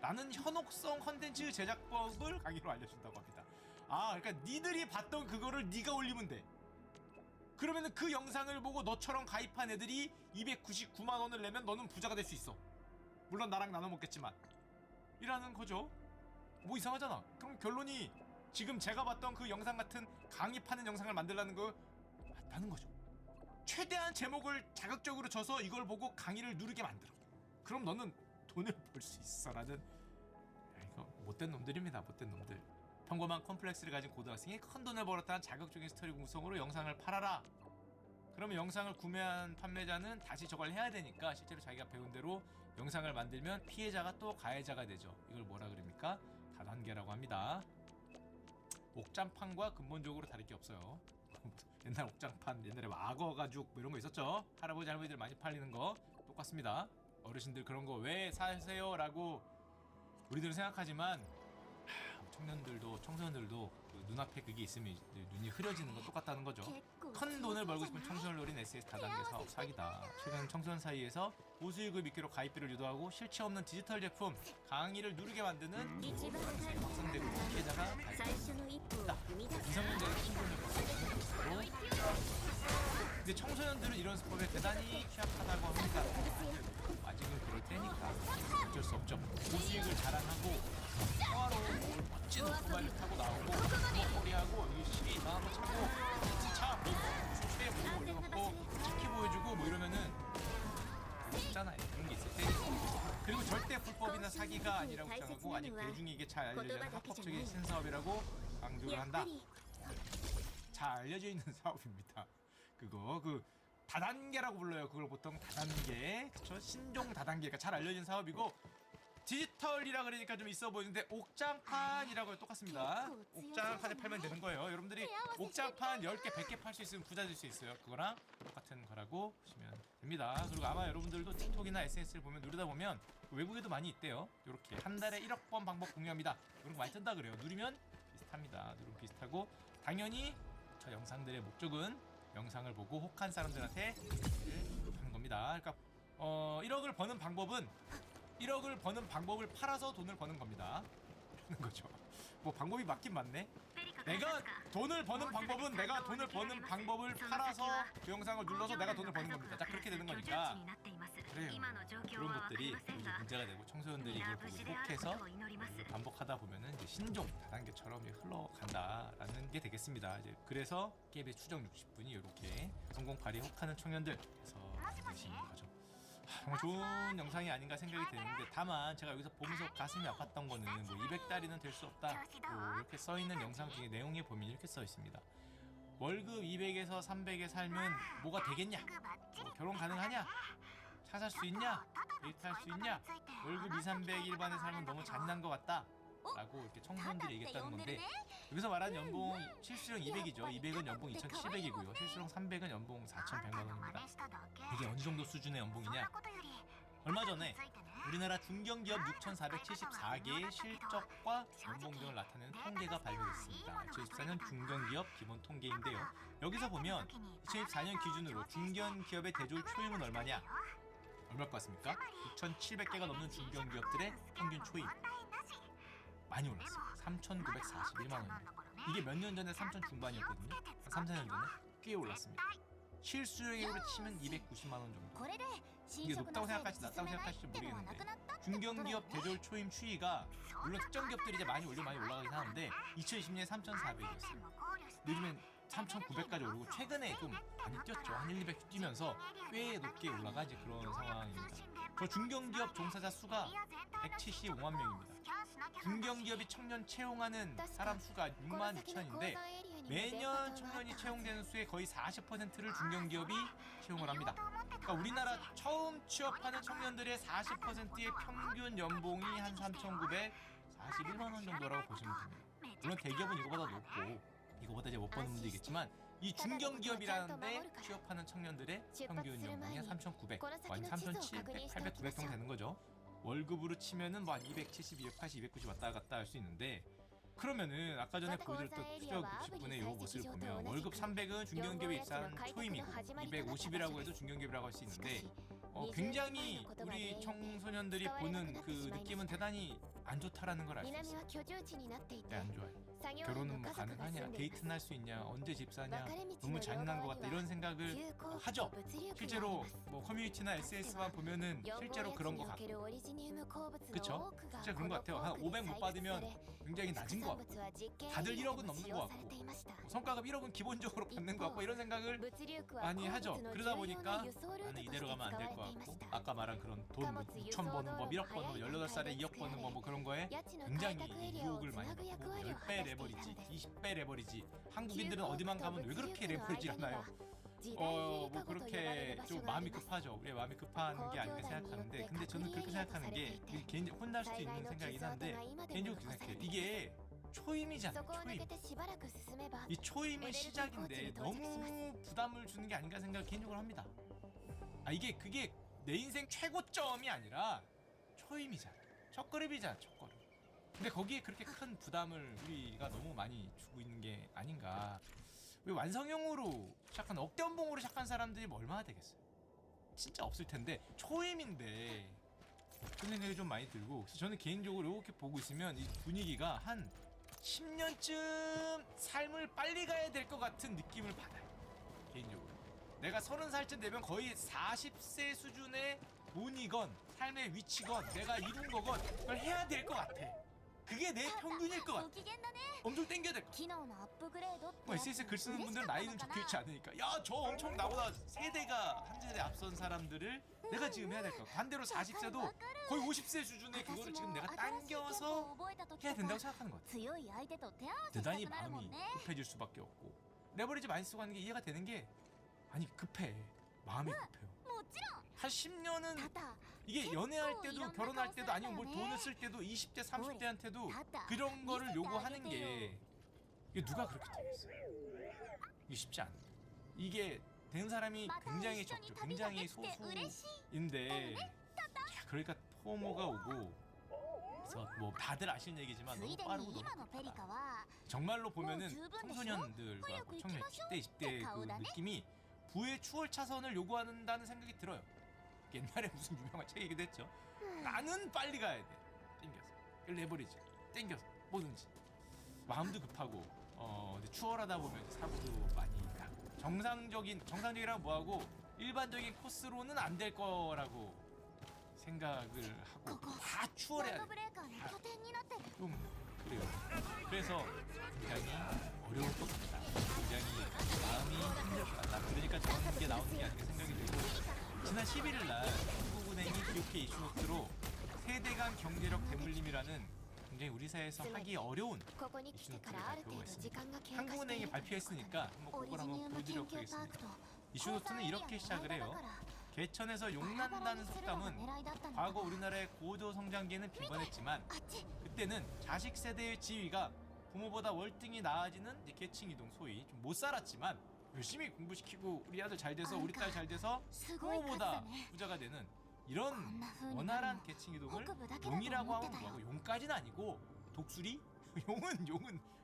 라는 현혹성 컨텐츠 제작법을 강의로 알려준다고 합니다. 아, 그러니까 니들이 봤던 그거를 네가 올리면 돼. 그러면은 그 영상을 보고 너처럼 가입한 애들이 299만 원을 내면 너는 부자가 될 수 있어. 물론 나랑 나눠 먹겠지만. 이라는 거죠. 뭐 이상하잖아. 그럼 결론이 지금 제가 봤던 그 영상 같은 강의파는 영상을 만들라는 거 맞다는 거죠. 최대한 제목을 자극적으로 쳐서 이걸 보고 강의를 누르게 만들어. 그럼 너는 돈을 벌 수 있어. 라는, 이거 못된 놈들입니다. 못된 놈들. 평범한 컴플렉스를 가진 고등학생이 큰 돈을 벌었다는 자극적인 스토리 구성으로 영상을 팔아라. 그러면 영상을 구매한 판매자는 다시 저걸 해야 되니까 실제로 자기가 배운 대로 영상을 만들면 피해자가 또 가해자가 되죠. 이걸 뭐라 그럽니까? 다단계라고 합니다. 옥장판과 근본적으로 다를 게 없어요. 옛날 옥장판, 옛날에 악어 가죽 뭐 이런 거 있었죠? 할아버지 할머니들 많이 팔리는 거 똑같습니다. 어르신들 그런 거 왜 사세요? 라고 우리들은 생각하지만 청소년들도 그 눈앞에 그게 있으면 눈이 흐려지는 건 똑같다는 거죠. 큰 돈을 벌고 싶은 청소년을 노린 SS 다단계 사업 사기다. 최근 청소년 사이에서 고수익을 미끼로 가입비를 유도하고 실체 없는 디지털 제품 강의를 누르게 만드는 확산되고 피해자가 발생했다. 미성년자의 큰 돈을 벌고 싶은 근데 청소년들은 이런 수법에 대단히 취약하다고 합니다. 아직은 그럴 때니까 어쩔 수 없죠. 고수익을 자랑하고 평화로운 멋진 오토바이를 타고 나오고 목걸이하고 시계 이상한 거 차고 차 수초에 모고 올려놓고 치키 보여주고 뭐 이러면은 없잖아요. 그런 게 있을 때. 그리고 절대 불법이나 사기가 아니라고 주장하고 아직 대중에게 잘 알려져 있는 합법적인 신사업이라고 강조를 한다. 잘 알려져 있는 사업입니다. 그거 다단계라고 불러요. 그걸 보통 다단계, 그쵸? 신종 다단계가 잘 알려진 사업이고 디지털이라 그러니까 좀 있어 보이는데 옥장판이라고 똑같습니다. 옥장판에 팔면 되는 거예요. 여러분들이 옥장판 10개, 100개 팔 수 있으면 부자 될 수 있어요. 그거랑 똑같은 거라고 보시면 됩니다. 그리고 아마 여러분들도 틱톡이나 SNS를 보면 누르다 보면 외국에도 많이 있대요. 이렇게 한 달에 1억 번 방법 공유합니다. 이런 거 많이 뜬다 그래요. 누르면 비슷합니다. 누르면 비슷하고 당연히 저 영상들의 목적은 영상을 보고 혹한 사람들한테 하는 겁니다. 그러니까 1억을 버는 방법을 팔아서 돈을 버는 겁니다. 하는 거죠. 뭐 방법이 맞긴 맞네. 내가 돈을 버는 방법은 내가 돈을 버는 방법을 팔아서 그 영상을 눌러서 내가 돈을 버는 겁니다. 자, 그렇게 되는 거니까 그래요. 그런 것들이 이제 문제가 되고 청소년들이 이걸 보고 혹해서 반복하다 보면은 이제 신종 다단계처럼 흘러간다라는 게 되겠습니다. 이제 그래서 게임의 추정 60분이 이렇게 성공팔이 혹하는 청년들에서 되시는 거죠. 정말 좋은 영상이 아닌가 생각이 드는데 다만 제가 여기서 보면서 가슴이 아팠던 거는 뭐 200달이는 될 수 없다 뭐 이렇게 써있는 영상 중에 내용에 보면 이렇게 써 있습니다. 월급 200에서 300에 살면 뭐가 되겠냐? 뭐 결혼 가능하냐? 차 살 수 있냐? 데이트할 수 있냐? 월급 2, 300 일반에 살면 너무 잔인한 것 같다 라고 이렇게 청소년들이 얘기했다는 건데 여기서 말하는 연봉 실수령 200이죠. 200은 연봉 2,700이고요. 실수령 300은 연봉 4,100만 원입니다. 이게 어느 정도 수준의 연봉이냐? 얼마 전에 우리나라 중견기업 6,474개의 실적과 연봉 등을 나타내는 통계가 발표됐습니다. 2024년 중견기업 기본 통계인데요. 여기서 보면 2024년 기준으로 중견기업의 대졸 초임은 얼마냐? 얼마일 것 같습니까? 6,700개가 넘는 중견기업들의 평균 초임. 많이 올랐어요. 3,941만 원입니다. 이게 몇 년 전에 3,000 중반이었거든요. 한 3, 4년 전에 꽤 올랐습니다. 실수령으로 치면 290만 원 정도. 이게 높다고 생각할지 낮다고 생각할지 모르겠는데 중견기업 대졸 초임 추이가 물론 특정 기업들이 이제 많이 올라가긴 하는데 2020년에 3,400이었어요. 요즘엔 3,900까지 오르고 최근에 좀 많이 뛰었죠. 한 1, 200 뛰면서 꽤 높게 올라가 이제 그런 상황입니다. 저 중견기업 종사자 수가 175만 명입니다. 중견기업이 청년 채용하는 사람 수가 6만 2천인데 매년 청년이 채용되는 수의 거의 40%를 중견기업이 채용을 합니다. 그러니까 우리나라 처음 취업하는 청년들의 40%의 평균 연봉이 한 3,941만 원 정도라고 보시면 됩니다. 물론 대기업은 이거보다 높고 이거보다 이제 못 버는 분도 있겠지만 이 중견기업이라는데 취업하는 청년들의 평균 연봉이 한 3,900, 아니 3,700, 800, 900 정도 되는 거죠. 월급으로 치면은 뭐 한 270, 280, 290 왔다 갔다 할 수 있는데 그러면은 아까 전에 보여드렸던 추적 60분의 이 모습을 보면 월급 300은 중견기업에 입사한 초임이고 250이라고 해도 중견기업이라고 할 수 있는데 굉장히 우리 청소년들이 보는 그 느낌은 대단히 안 좋다라는 걸 알 수 南 있어. は居住地になっていて 안 좋아해. 作業員 결혼은 の 뭐 家族が住 가능하냐? んでいます 데이트는 할 수 있냐? 언제 집 사냐? 分かれ道 너무 の両 잔인한 것 側 같다. に 이런 は 생각을 急行機 하죠. と物流区があり 실제로 ます 뭐 커뮤니티나 SS만 보면은 4号 실제로 やつ 그런 に 것 おける 같고 オリジニウム鉱物の 그쵸? 多くが 진짜 그런 것 この 같아요. 한 鉱区で 500못 採掘さ 받으면 れ 굉장히 副 낮은 産 것 物 같고 は実験 다들 以 1억은 外でも 넘는 使 것 用されて 같고 いました 성과급 1억은 기본적으로 받는 것 같고 이런 생각을 物流区は 많이 鉱 하죠. 物の 그러다 重要な 보니까 輸送ルー 나는 トとして 이대로 使 가면 안 わ 될 れ 것 ていまし 같고 た 아까 말한 그런 돈 6천 버는 법 1억 버는 법 18살에 2억 버는 법 뭐 그런 거에 家賃の開 굉장히 拓エリアを 유혹을 つ 많이 なぐ 받고 役割を果た 10배 していたの 레버리지 です 20배 레버리지 急 한국인들은 行 어디만 区と 가면 物 왜 流 그렇게 区の 레버리지 間に 않나요? は時代ゆり 뭐 かごと呼ばれる 그렇게 場 좀 所があり 마음이 ます 급하죠. 우리 마음이 급한 게 아닌가 생각하는데 근데 저는 그렇게 생각하는 게 개인적 혼날 수도 있는 생각이긴 한데 개인적으로 그렇게 생각해요. 이게 そ 초임이잖아요. こを抜 초임. けてしばらく進めば 이 초임은 시작인데 너무 부담을 주는 게 아닌가 생각을 개인적으로 합니다. 아 이게 그게 내 인생 최고점이 아니라 초임이잖아. 첫걸음이잖아. 첫걸음. 근데 거기에 그렇게 큰 부담을 우리가 너무 많이 주고 있는 게 아닌가. 왜 완성형으로 시작한 억대연봉으로 시작한 사람들이 뭐 얼마나 되겠어요? 진짜 없을 텐데 초임인데 그런 생각이 좀 많이 들고 그래서 저는 개인적으로 이렇게 보고 있으면 이 분위기가 한 10년쯤 삶을 빨리 가야 될 것 같은 느낌을 받아요. 개인적으로 내가 30살쯤 되면 거의 40세 수준의 돈이건 삶의 위치건 내가 이룬 거건 그걸 해야 될 것 같아. 그게 내 평균일 것 ご 같아. 機嫌だね 엄청 땡겨야 될 것 같아. 機能のアップグレードって 뭐 やつ SS 글 쓰는 嬉し 분들은 かった 나이는 のか 적혀 있지な 않으니까 야 저 엄청 나보다 세대가 한 세대 앞선 사람들을 내가 지금 해야 될 것 같아. 반대로 40세도 거의 50세 수준의 그거를 지금 내가 당겨서 해야 된다고 생각하는 것 같아. 強い相手と手合わせした 대단히 くなるも 마음이 んね 급해질 수밖에 없고 레버리지 많이 쓰고 하는 게 이해가 되는 게 아니 급해. 마음이 급해요. もちろん 한 10년은 ただ 이게 연애할 때도 이런 결혼할 때도 아니면 뭘 가까운 돈을 쓸 때도 20대 30대한테도 다다. 그런 거를 미세게 요구하는 게 알겠대요. 이게 누가 그렇게 되겠어. 이게 쉽지 않아. 이게 되는 사람이 また 굉장히 一緒に 적죠. 旅がで 굉장히 きて嬉しい 소수인데 자, 그러니까 포모가 오고 그래서 뭐 다들 아시는 얘기지만 つ 너무 いで 빠르고 に 너무 今のペリ 급하다. カは 정말로 보면은 뭐 주변에서 청소년들과 하얗고 뭐 청년 이기마쇼? 10대 20대 그 가오다네? 느낌이 부의 추월 차선을 요구한다는 생각이 들어요. 옛날에 무슨 유명한 책이기도 했죠. 나는 빨리 가야 돼. 땡겨서 레버리지. 땡겨서 뭐든지 마음도 급하고 근데 추월하다 보면 이제 사고도 많이 나고 정상적이랑 뭐하고 일반적인 코스로는 안 될 거라고 생각을 하고 ここ 다 バ 추월해야 ンド 돼. ブレーカーの拠点になってる 좀 그래요. 그래서 굉장히 어려울 것 같다. 굉장히 마음이 힘들 것 같다. 그러니까 저런 게 나오는 게 아닌가 생각이 들고 지난 11일 날 한국은행이 기업계 이슈노트로 세대 간 경제력 대물림이라는 굉장히 우리 사회에서 하기 어려운 ここに来てからある程度時間が経過してい 한국은행이 る 발표했으니까 한번 オリ 그걸 ジニ 한번 ウム研 보여드리도록 究パー 하겠습니다. クと 이슈노트는 이렇게 시작을 해요. 개천에서 용난다는 속담은 과거 우리나라의 고도 성장기에는 빈번했지만 あっち 그때는 자식 세대의 지위가 부모보다 월등히 나아지는 이제 계층 이동 소위 좀 못 살았지만 열심히 공부시키고 우리 아들 잘 돼서 우리 딸 잘 돼서 すごい数 부모보다 だね 부자가 되는 こ 이런 んな風になる 원활한 の 계층 이동을 北部だけだと 용이라고 思って 하면 たよ 뭐하고 용까지는 아니고 독수리?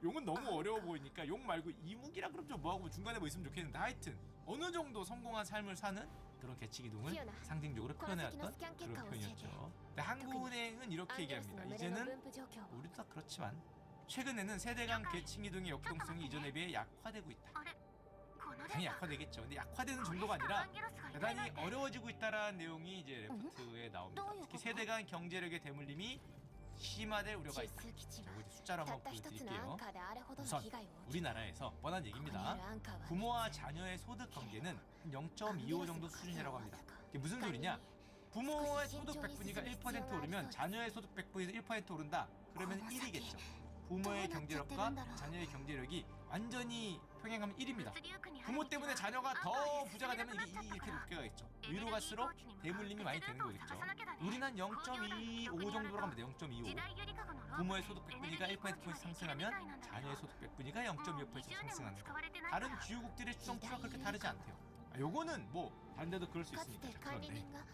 용은 너무 어려워 보이니까 용 말고 이무기라 그럼 좀 뭐하고 중간에 뭐 있으면 좋겠는데 하여튼 어느 정도 성공한 삶을 사는 그런 계층 이동을 피어나. 상징적으로 표현해왔던 코너 스캔 그런 결과 표현이었죠. 근데 한국은행은 ア 이렇게 ンゲルスの 얘기합니다. 群れの 이제는 分布状況を 우리도 다 그렇지만 최근에는 세대 간 계층 이동의 역동성이 이전에 비해 약화되고 있다. あれこのデ 당연히 ータ 약화되겠죠. 근데 약화되는 정도가 ア 아니라 ンゲロスがいない 대단히 なんて 어려워지고 있다라는 내용이 이제 레포트에 나옵니다. 또 특히 이거 세대 간 경제력의 대물림이 심화될 우려가 中 있다. 枢基地 자, は 이거 숫자로 たっ 한번 た一つのア 보여드릴게요. ンカーであれほどの 우선 被害を受け 우리나라에서 뻔한 ここにある 얘기입니다. アンカーは 부모와 자녀의 소득 관계는 0.25 정도 수준이라고 합니다. 이게 무슨 소리냐? 부모의 소득 100분위가 1% 오르면 자녀의 소득 100분위에서 1% 오른다. 그러면 1이겠죠. 부모의 경제력과 자녀의 경제력이 완전히 평행하면 1입니다. 부모 때문에 자녀가 더 부자가 되면 이게 이렇게 높게 가겠죠. 위로 갈수록 대물림이 많이 되는 거겠죠. 우리는 한 0.25 정도로 가면 돼. 0.25. 부모의 소득 100분위가 1%포인트 상승하면 자녀의 소득 100분위가 0.25% 상승하는 거. 다른 주요국들의 추정치가 그렇게 다르지 않대요. 요거는 뭐 다른 데도 그럴 수 かつ 있으니까. て 자, 管理 그런데 人が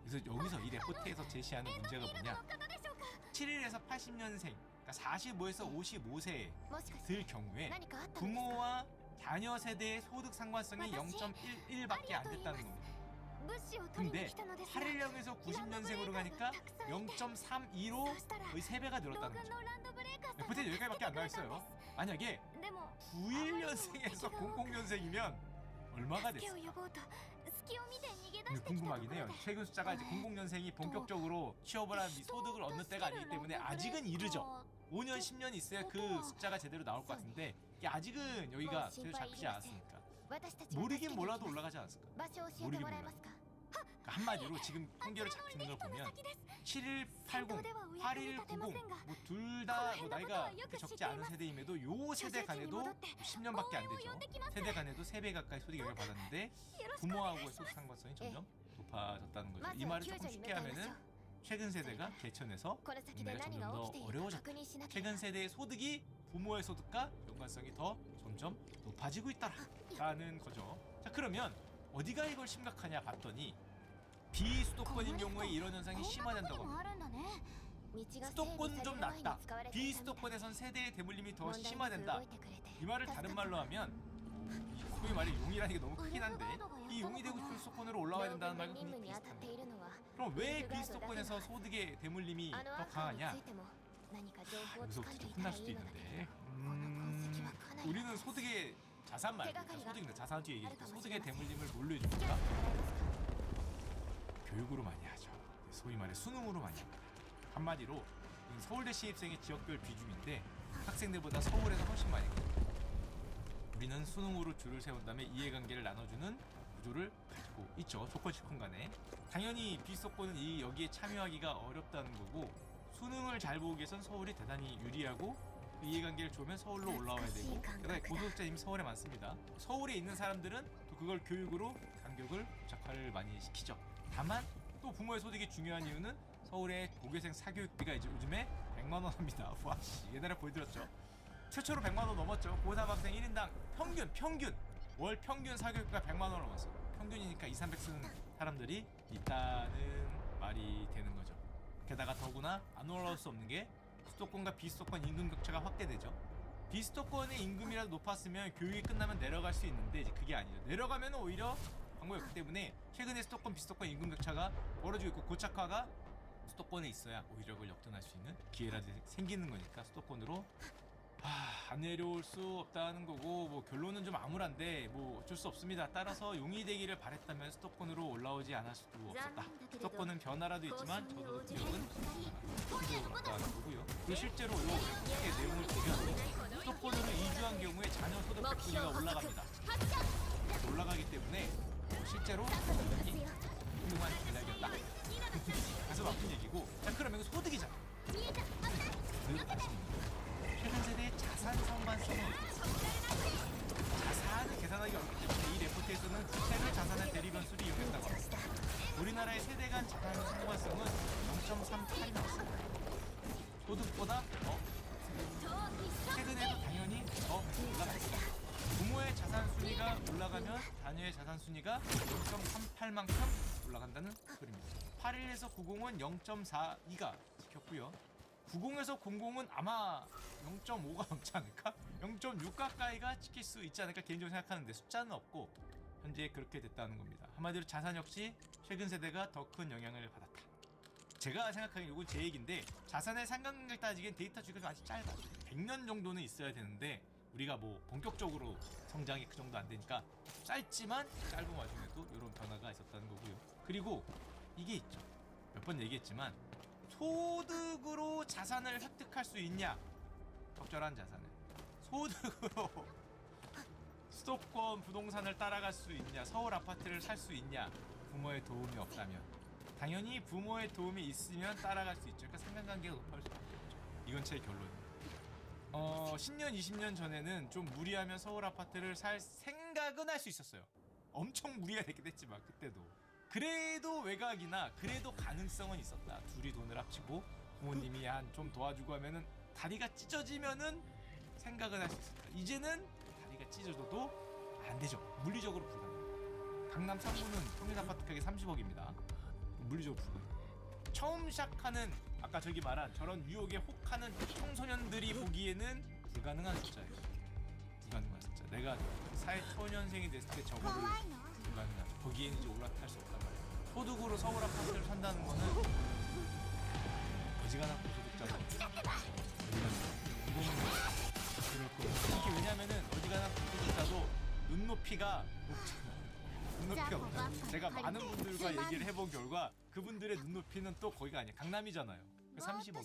그래서 여기서 이 레포트에서 제시하는 문제가 뭐냐? 7일에서 80년생, 그러니까 45에서 55세의 もしかして 들 경우에 何かあったのですか 부모와 자녀 세대의 소득 상관성이 0.11밖에 안 됐다는 겁니다. 근데 81년에서 90년생으로 가니까 0.32로 거의 3배가 늘었다는 거죠. FT 여기까지밖에 안 나와있어요. 만약에 91년생에서 00년생이면 얼마가 됐을까? 근데 궁금하긴 해요. 최근 숫자가 이제 00년생이 본격적으로 취업을 한 소득을 얻는 때가 아니기 때문에 아직은 이르죠. 5년, 10년 있어야 그 숫자가 제대로 나올 것 같은데 이게 아직은 여기가 제대로 잡히지 않았으니까 모르긴 몰라도 올라가지 않았을까? 모르긴 몰라. 그러니까 한마디로 지금 통계를 잡히는 걸 보면 7180, 8190 뭐 둘 다 뭐 나이가 그렇게 적지 않은 세대임에도 요 세대 간에도 10년밖에 안 되죠. 세대 간에도 3배 가까이 소득 영향을 받았는데 부모하고의 소득 상관성이 점점 높아졌다는 거죠. 이 말을 조금 쉽게 하면은 최근 세대가 개천에서 인내가 점점 더 어려워졌다. 최근 세대의 소득이 부모의 소득과 연관성이 더 점점 높아지고 있다라는 거죠. 자, 그러면 어디가 이걸 심각하냐 봤더니 비수도권인 경우에 이런 현상이 심화된다고 합니다. 수도권 좀 낫다. 비수도권에선 세대의 대물림이 더 심화된다. 이 말을 다른 말로 하면 소위 말해 용이라는 게 너무 크긴 한데 이 용이 되고 비수도권으로 올라와야 된다는 말과 굉장히 비슷합니다. 그럼 왜 비수도권에서 소득의 대물림이 더 강하냐? 여기서부터 좀 혼날 수도 있는데 우리는 소득의 자산 말고 소득인데 자산 뒤에 얘기해줄게. 소득의 대물림을 뭘로 해줍니까? 교육으로 많이 하죠. 소위 말해 수능으로 많이 합니다. 한마디로 서울대 신입생의 지역별 비중인데 학생들보다 서울에서 훨씬 많이 해요. 우리는 수능으로 줄을 세운 다음에 이해관계를 나눠주는 구조를 가지고 있죠. 조건식권 간에. 당연히 비수도권은 여기에 참여하기가 어렵다는 거고 수능을 잘 보기 위해선 서울이 대단히 유리하고 이해관계를 좋으면 서울로 올라와야 되고 그다음에 고소득자님이 서울에 많습니다. 서울에 있는 사람들은 또 그걸 교육으로 간격을 적화를 많이 시키죠. 다만 또 부모의 소득이 중요한 이유는 서울의 고교생 사교육비가 이제 요즘에 100만 원 합니다. 와, 옛날에 보여드렸죠. 최초로 100만 원 넘었죠. 고3 학생 1인당 평균 월 평균 사교육비가 100만 원 넘었어요. 평균이니까 2, 300 쓰는 사람들이 있다는 말이 되는 거죠. 게다가 더구나 안 올라올 수 없는 게 수도권과 비수도권 임금 격차가 확대되죠. 비수도권의 임금이라도 높았으면 교육이 끝나면 내려갈 수 있는데 이제 그게 아니죠. 내려가면 오히려 방법이 없기 때문에 최근에 수도권 비수도권 임금 격차가 벌어지고 있고 고착화가 수도권에 있어야 오히려 그걸 역전할 수 있는 기회라도 생기는 거니까 수도권으로 안 내려올 수 없다는 거고 뭐 결론은 좀 암울한데 뭐 어쩔 수 없습니다. 따라서 용이 되기를 바랬다면 수도권으로 올라오지 않을 수도 없었다. 수도권은 변화라도 있지만 저도 기억은 없다는 거고요. 그리고 실제로 이 내용을 보면 수도권으로 이주한 경우에 자녀 소득 백분위가 올라갑니다. 올라가기 때문에 실제로 굉장히 훌륭한 전략이었다. 가슴 아픈 얘기고. 자, 그러면 이거 소득이잖아. 최근 세대의 자산 상관성은 자산을 계산하기 어렵기 때문에 이 레포트에서는 세율 자산의 대리 변수를 이용했다고 합니다. 우리나라의 세대 간 자산 상관성은 0.38이었습니다. 소득보다 최근에도 당연히 더 올라갔습니다. 부모의 자산 순위가 올라가면 자녀의 자산 순위가 0.38만큼 올라간다는 소리입니다. 81에서 90은 0.42가 지켰고요. 90에서 00은 아마 0.5가 넘지 않을까? 0.6 가까이가 찍힐 수 있지 않을까 개인적으로 생각하는데 숫자는 없고 현재 그렇게 됐다는 겁니다. 한마디로 자산 역시 최근 세대가 더 큰 영향을 받았다. 제가 생각하기엔 이건 제 얘기인데 자산의 상관관계를 따지기엔 데이터 주기가 아직 짧아. 100년 정도는 있어야 되는데 우리가 뭐 본격적으로 성장이 그 정도 안 되니까 짧지만 짧은 와중에도 이런 변화가 있었다는 거고요. 그리고 이게 있죠. 몇 번 얘기했지만 소득으로 자산을 획득할 수 있냐? 적절한 자산을 소득으로 수도권 부동산을 따라갈 수 있냐? 서울 아파트를 살 수 있냐? 부모의 도움이 없다면 당연히 부모의 도움이 있으면 따라갈 수 있죠. 그러니까 상관관계가 높아질 수밖에 없죠. 이건 제 결론입니다. 10년, 20년 전에는 좀 무리하면 서울 아파트를 살 생각은 할 수 있었어요. 엄청 무리가 되긴 했지만 그때도 그래도 외곽이나 그래도 가능성은 있었다. 둘이 돈을 합치고 부모님이 한 좀 도와주고 하면은 다리가 찢어지면은 생각은 할 수 있었다. 이제는 다리가 찢어져도 안 되죠. 물리적으로 불가능. 강남 3구는 평균 아파트 가격이 30억입니다. 물리적으로 불가능. 처음 시작하는 아까 저기 말한 저런 유혹에 혹하는 청소년들이 보기에는 불가능한 숫자예요. 불가능한 숫자. 내가 사회 초년생이 됐을 때 저거를 불가능하죠. 거기에는 이제 올라탈 수 없단 말이에요. 소득으로 서울 아파트를 산다는 거는 어지간한 고소득자다. 이거는 그럴 거예요. 특히 왜냐면은 어지간한 고소득자도 눈높이가 높잖아요. 눈높이가 높잖아요. 제가 많은 분들과 얘기를 해본 결과 그분들의 눈높이는 또 거기가 아니에요. 강남이잖아요. 30억.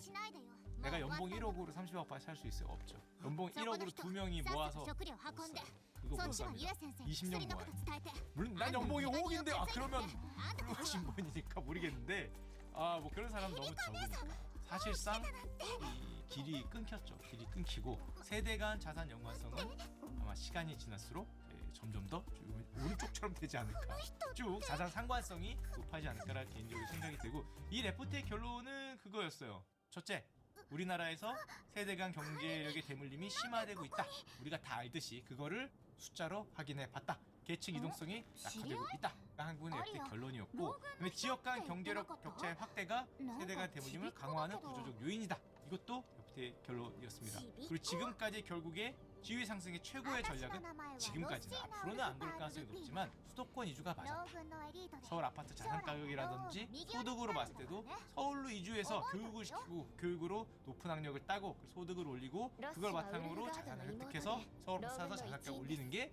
내가 연봉 1억으로 30억 살 수 있어요? 없죠. 연봉 1억으로 두 명이 모아서 못 살아요. 그거 못 삽니다. 20년 모아요. 물론 난 연봉이 5억인데 그러면 불우하신 분이니까 모르겠는데 뭐 그런 사람 너무 적으니까 사실상 이 길이 끊겼죠. 길이 끊기고 세대 간 자산 연관성은 아마 시간이 지날수록 점점 더 오른쪽처럼 되지 않을까. 쭉 자산 상관성이 높아지지 않을까라는 개인적으로 생각이 들고 이 레포트의 결론은 그거였어요. 첫째, 우리나라에서 세대 간 경제력의 대물림이 심화되고 있다. 우리가 다 알듯이 그거를 숫자로 확인해 봤다. 계층 이동성이 낙화되고 있다. 한국의 FT의 결론이었고, 그다음에 지역 간 경제력 격차의 확대가 세대 간 대물림을 강화하는 구조적 요인이다. 이것도 FT의 결론이었습니다. 그리고 지금까지 결국에 지위 상승의 최고의 전략은 지금까지는 앞으로는 안 그럴 가능성이 높지만 수도권 이주가 맞았다. 서울 아파트 자산 가격이라든지 소득으로 봤을 때도 서울로 이주해서 교육을 시키고 교육으로 높은 학력을 따고 소득을 올리고 그걸 바탕으로 자산을 획득해서 서울로 사서 자산가를 올리는 게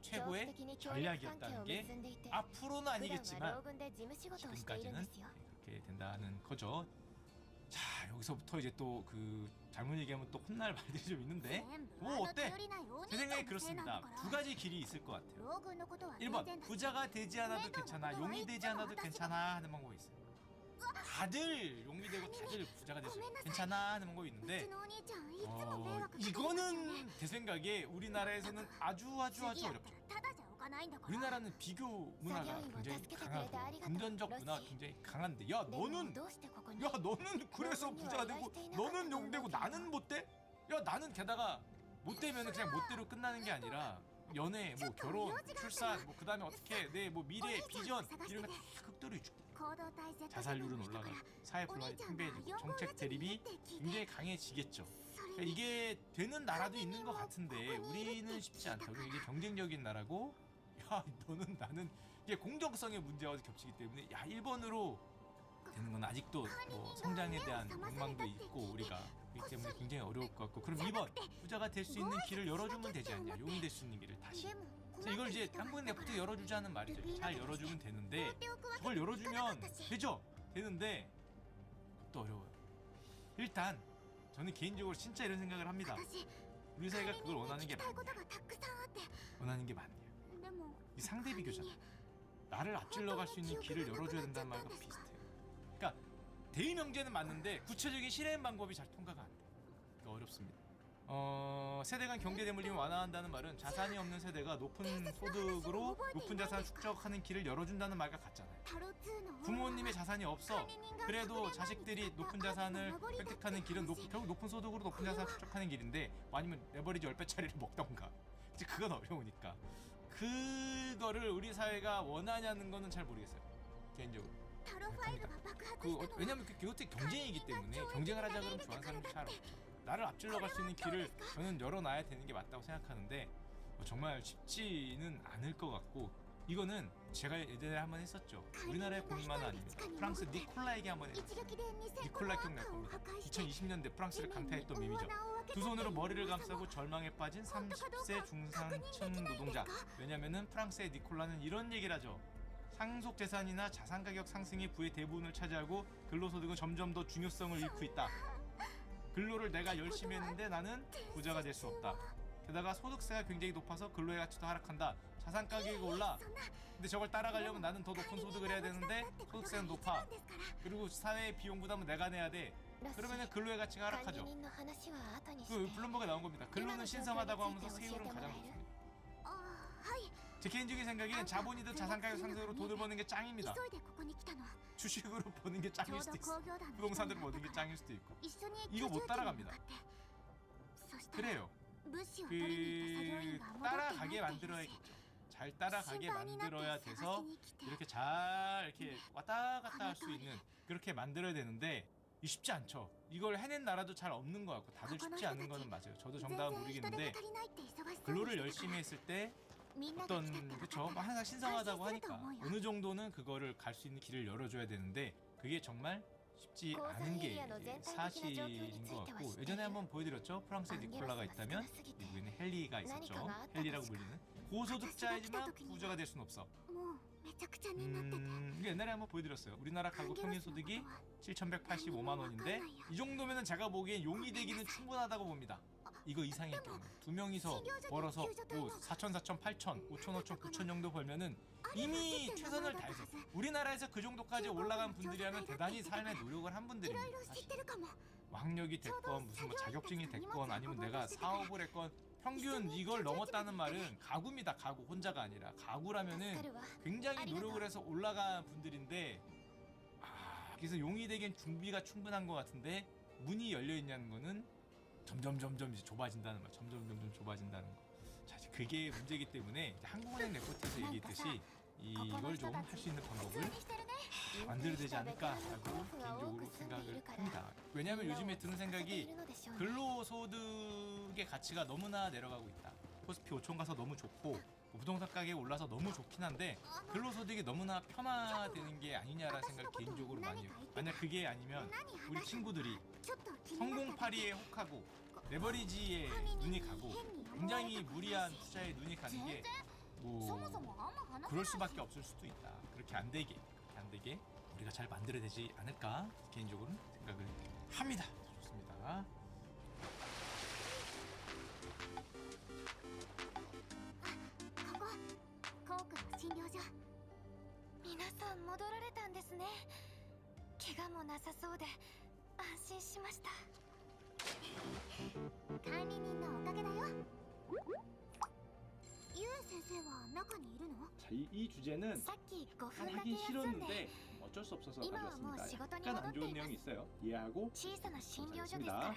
최고의 전략이었다는 게 앞으로는 아니겠지만 지금까지는 그렇게 된다는 거죠. 자, 여기서부터 이제 또 그 잘못 얘기하면 또 혼날 말들이 좀 있는데 뭐 어때? 제 생각에 그렇습니다. 두 가지 길이 있을 것 같아요. 1번 부자가 되지 않아도 괜찮아, 용이 되지 않아도 괜찮아 하는 방법이 있어요. 다들 용이 되고 다들 부자가 돼서 괜찮아 하는 방법이 있는데 이거는 제 생각에 우리나라에서는 아주 어렵죠. 우리나라는 비교 문화가 굉장히 강하고 금전적 문화가 굉장히 강한데 너는 그래서 부자가 되고 너는 용되고 나는 못 돼? 나는 게다가 못 되면 그냥 못대로 끝나는 게 아니라 연애, 뭐 결혼, 출산, 뭐 그다음에 어떻게 내 뭐 미래, 비전 이런 거 다 극도로 위축. 자살률은 올라가고 사회 불만이 팽배해지고 정책 대립이 굉장히 강해지겠죠. 그러니까 이게 되는 나라도 있는 것 같은데 우리는 쉽지 않다. 이게 경쟁적인 나라고 너는 나는 이게 공정성의 문제와 겹치기 때문에 1번으로 되는 건 아직도 뭐 성장에 대한 욕망도 있고 우리가 그렇기 때문에 굉장히 어려울 것 같고, 그럼 2번 부자가 될 수 있는 길을 열어주면 되지 않냐. 용이 될 수 있는 길을 다시. 그래서 이걸 이제 한국인 레포트 열어주자는 말이죠. 잘 열어주면 되는데 그걸 열어주면 되죠. 되는데 또 어려워요. 일단 저는 개인적으로 진짜 이런 생각을 합니다. 우리 사회가 그걸 원하는 게 맞냐. 원하는 게 맞냐. 이 상대 비교잖아. 나를 앞질러 갈 수 있는 길을 열어줘야 된다는 말과 비슷해요. 그러니까 대의명제는 맞는데 구체적인 실행 방법이 잘 통과가 안 돼. 그러니까 어렵습니다. 세대 간 경제 대물림을 완화한다는 말은 자산이 없는 세대가 높은 소득으로 높은 자산을 축적하는 길을 열어준다는 말과 같잖아요. 부모님의 자산이 없어. 그래도 자식들이 높은 자산을 획득하는 길은 결국 높은 소득으로 높은 자산을 축적하는 길인데, 아니면 레버리지 10배짜리를 먹던가. 이제 그건 어려우니까. 그거를 우리 사회가 원하냐는 거는 잘 모르겠어요. 개인적으로. 왜냐면 그것도 경쟁이기 때문에 경쟁을 하자 그러면 좋아하는 사람들이 잘 없죠. 나를 앞질러 갈 수 있는 길을 저는 열어놔야 되는 게 맞다고 생각하는데 정말 쉽지는 않을 것 같고, 이거는 제가 예전에 한번 했었죠. 우리나라의 공인만은 아닙니다. 프랑스 니콜라에게 한번 했어요. 니콜라 기억날 겁니다. 2020년대 프랑스를 강타했던 밈이죠. 두 손으로 머리를 감싸고 절망에 빠진 30세 중산층 노동자. 왜냐면은 프랑스의 니콜라는 이런 얘기를 하죠. 상속 재산이나 자산 가격 상승이 부의 대부분을 차지하고 근로소득은 점점 더 중요성을 잃고 있다. 근로를 내가 열심히 했는데 나는 부자가 될 수 없다. 게다가 소득세가 굉장히 높아서 근로의 가치도 하락한다. 자산 가격이 올라. 근데 저걸 따라가려면 나는 더 높은 소득을 해야 되는데 소득세는 높아. 그리고 사회의 비용 부담은 내가 내야 돼. 그러면은 근로의 가치가 하락하죠. 그 블룸버그에 나온 겁니다. 근로는 신성하다고 하면서 세율은 가장 높습니다. 제 개인적인 생각에는 자본이든 자산 가격 상승으로 돈을 버는 게 짱입니다. 주식으로 버는 게 짱일 수도 있어. 부동산으로 버는 게 짱일 수도 있고. 이거 못 따라갑니다. 그래요. 따라가게 만들어야겠죠. 잘 따라가게 만들어야 돼서 이렇게 잘 이렇게 왔다 갔다 할 수 있는 그렇게 만들어야 되는데 쉽지 않죠. 이걸 해낸 나라도 잘 없는 것 같고 다들 쉽지 않은 거는 맞아요. 저도 정답은 모르겠는데 근로를 열심히 했을 때 어떤 그쵸 항상 신성하다고 하니까 어느 정도는 그거를 갈 수 있는 길을 열어줘야 되는데 그게 정말 쉽지 않은 게 사실인 것 같고 예전에 한번 보여드렸죠. 프랑스에 니콜라가 있다면 미국에는 헨리가 있었죠. 헨리라고 불리는 고소득자이지만 부자가 될 수는 없어. もうめちゃくちゃになってて 이게 옛날에 한번 보여드렸어요. 우리나라 가구 평균 소득이 7,185만 원인데 이 정도면은 제가 보기엔 용이 되기는 충분하다고 봅니다. 이거 이상의 경우 두 명이서 벌어서 뭐 4천, 4천, 8천, 5천, 5천, 9천 정도 벌면은 이미 최선을 다해서 우리나라에서 그 정도까지 올라간 분들이라면 대단히 삶에 노력을 한 いろい 분들입니다. ろ知っ 사실 てるかも 학력이 됐건 무슨 뭐 자격증이 됐건 아니면 내가 사업을 했건 평균 이걸 넘었다는 말은 가구입니다. 가구 혼자가 아니라 助か 가구라면은 るわ 굉장히 노력을 해서 올라간 분들인데 그래서 용이 되기엔 준비가 충분한 것 같은데 문이 열려 있냐는 거는 점점 이제 좁아진다는 말. 점점 좁아진다는 거. 자, 이제 그게 문제이기 때문에 이제 한국은행 레포트에서 얘기했듯이 이걸 좀 할 수 있는 普 방법을 通にしてるね 만들어야 되지 않을까라고 개인적으로 생각을 합니다. 왜냐하면 요즘에 드는 생각이 근로소득의 가치가 너무나 내려가고 있다. 코스피 5천 가서 너무 좋고 부동산 가격이 올라서 너무 좋긴 한데 근로소득이 너무나 폄하되는 게 아니냐라는 생각을 개인적으로 많이 해요. 만약 그게 아니면 우리 친구들이 ちょっと気になった 성공파리에 혹하고 레버리지에 눈이 가고 굉장히 무리한 투자에 눈이 가는 게 そ 뭐 もそもあんま話 그럴 せない 수밖에 없을 수도 있다. 그렇게 안 되게 우리가 잘 만들어야 되지 않을까 개인적으로는 생각을 합니다. 좋습니다. ここコークの診療所皆さん戻られたんですね怪我もなさそうで安心しました管理人のおかげだよゆう先生は中にいるの 자, 이 주제는 さっき5 한 分だけ 하긴 休ん 싫었는데 で 어쩔 수 없어서 이마 가져왔습니다. 뭐 시간이 약간 안 좋은戻っています 내용이 있어요. 이해하고 小さな診療所ですから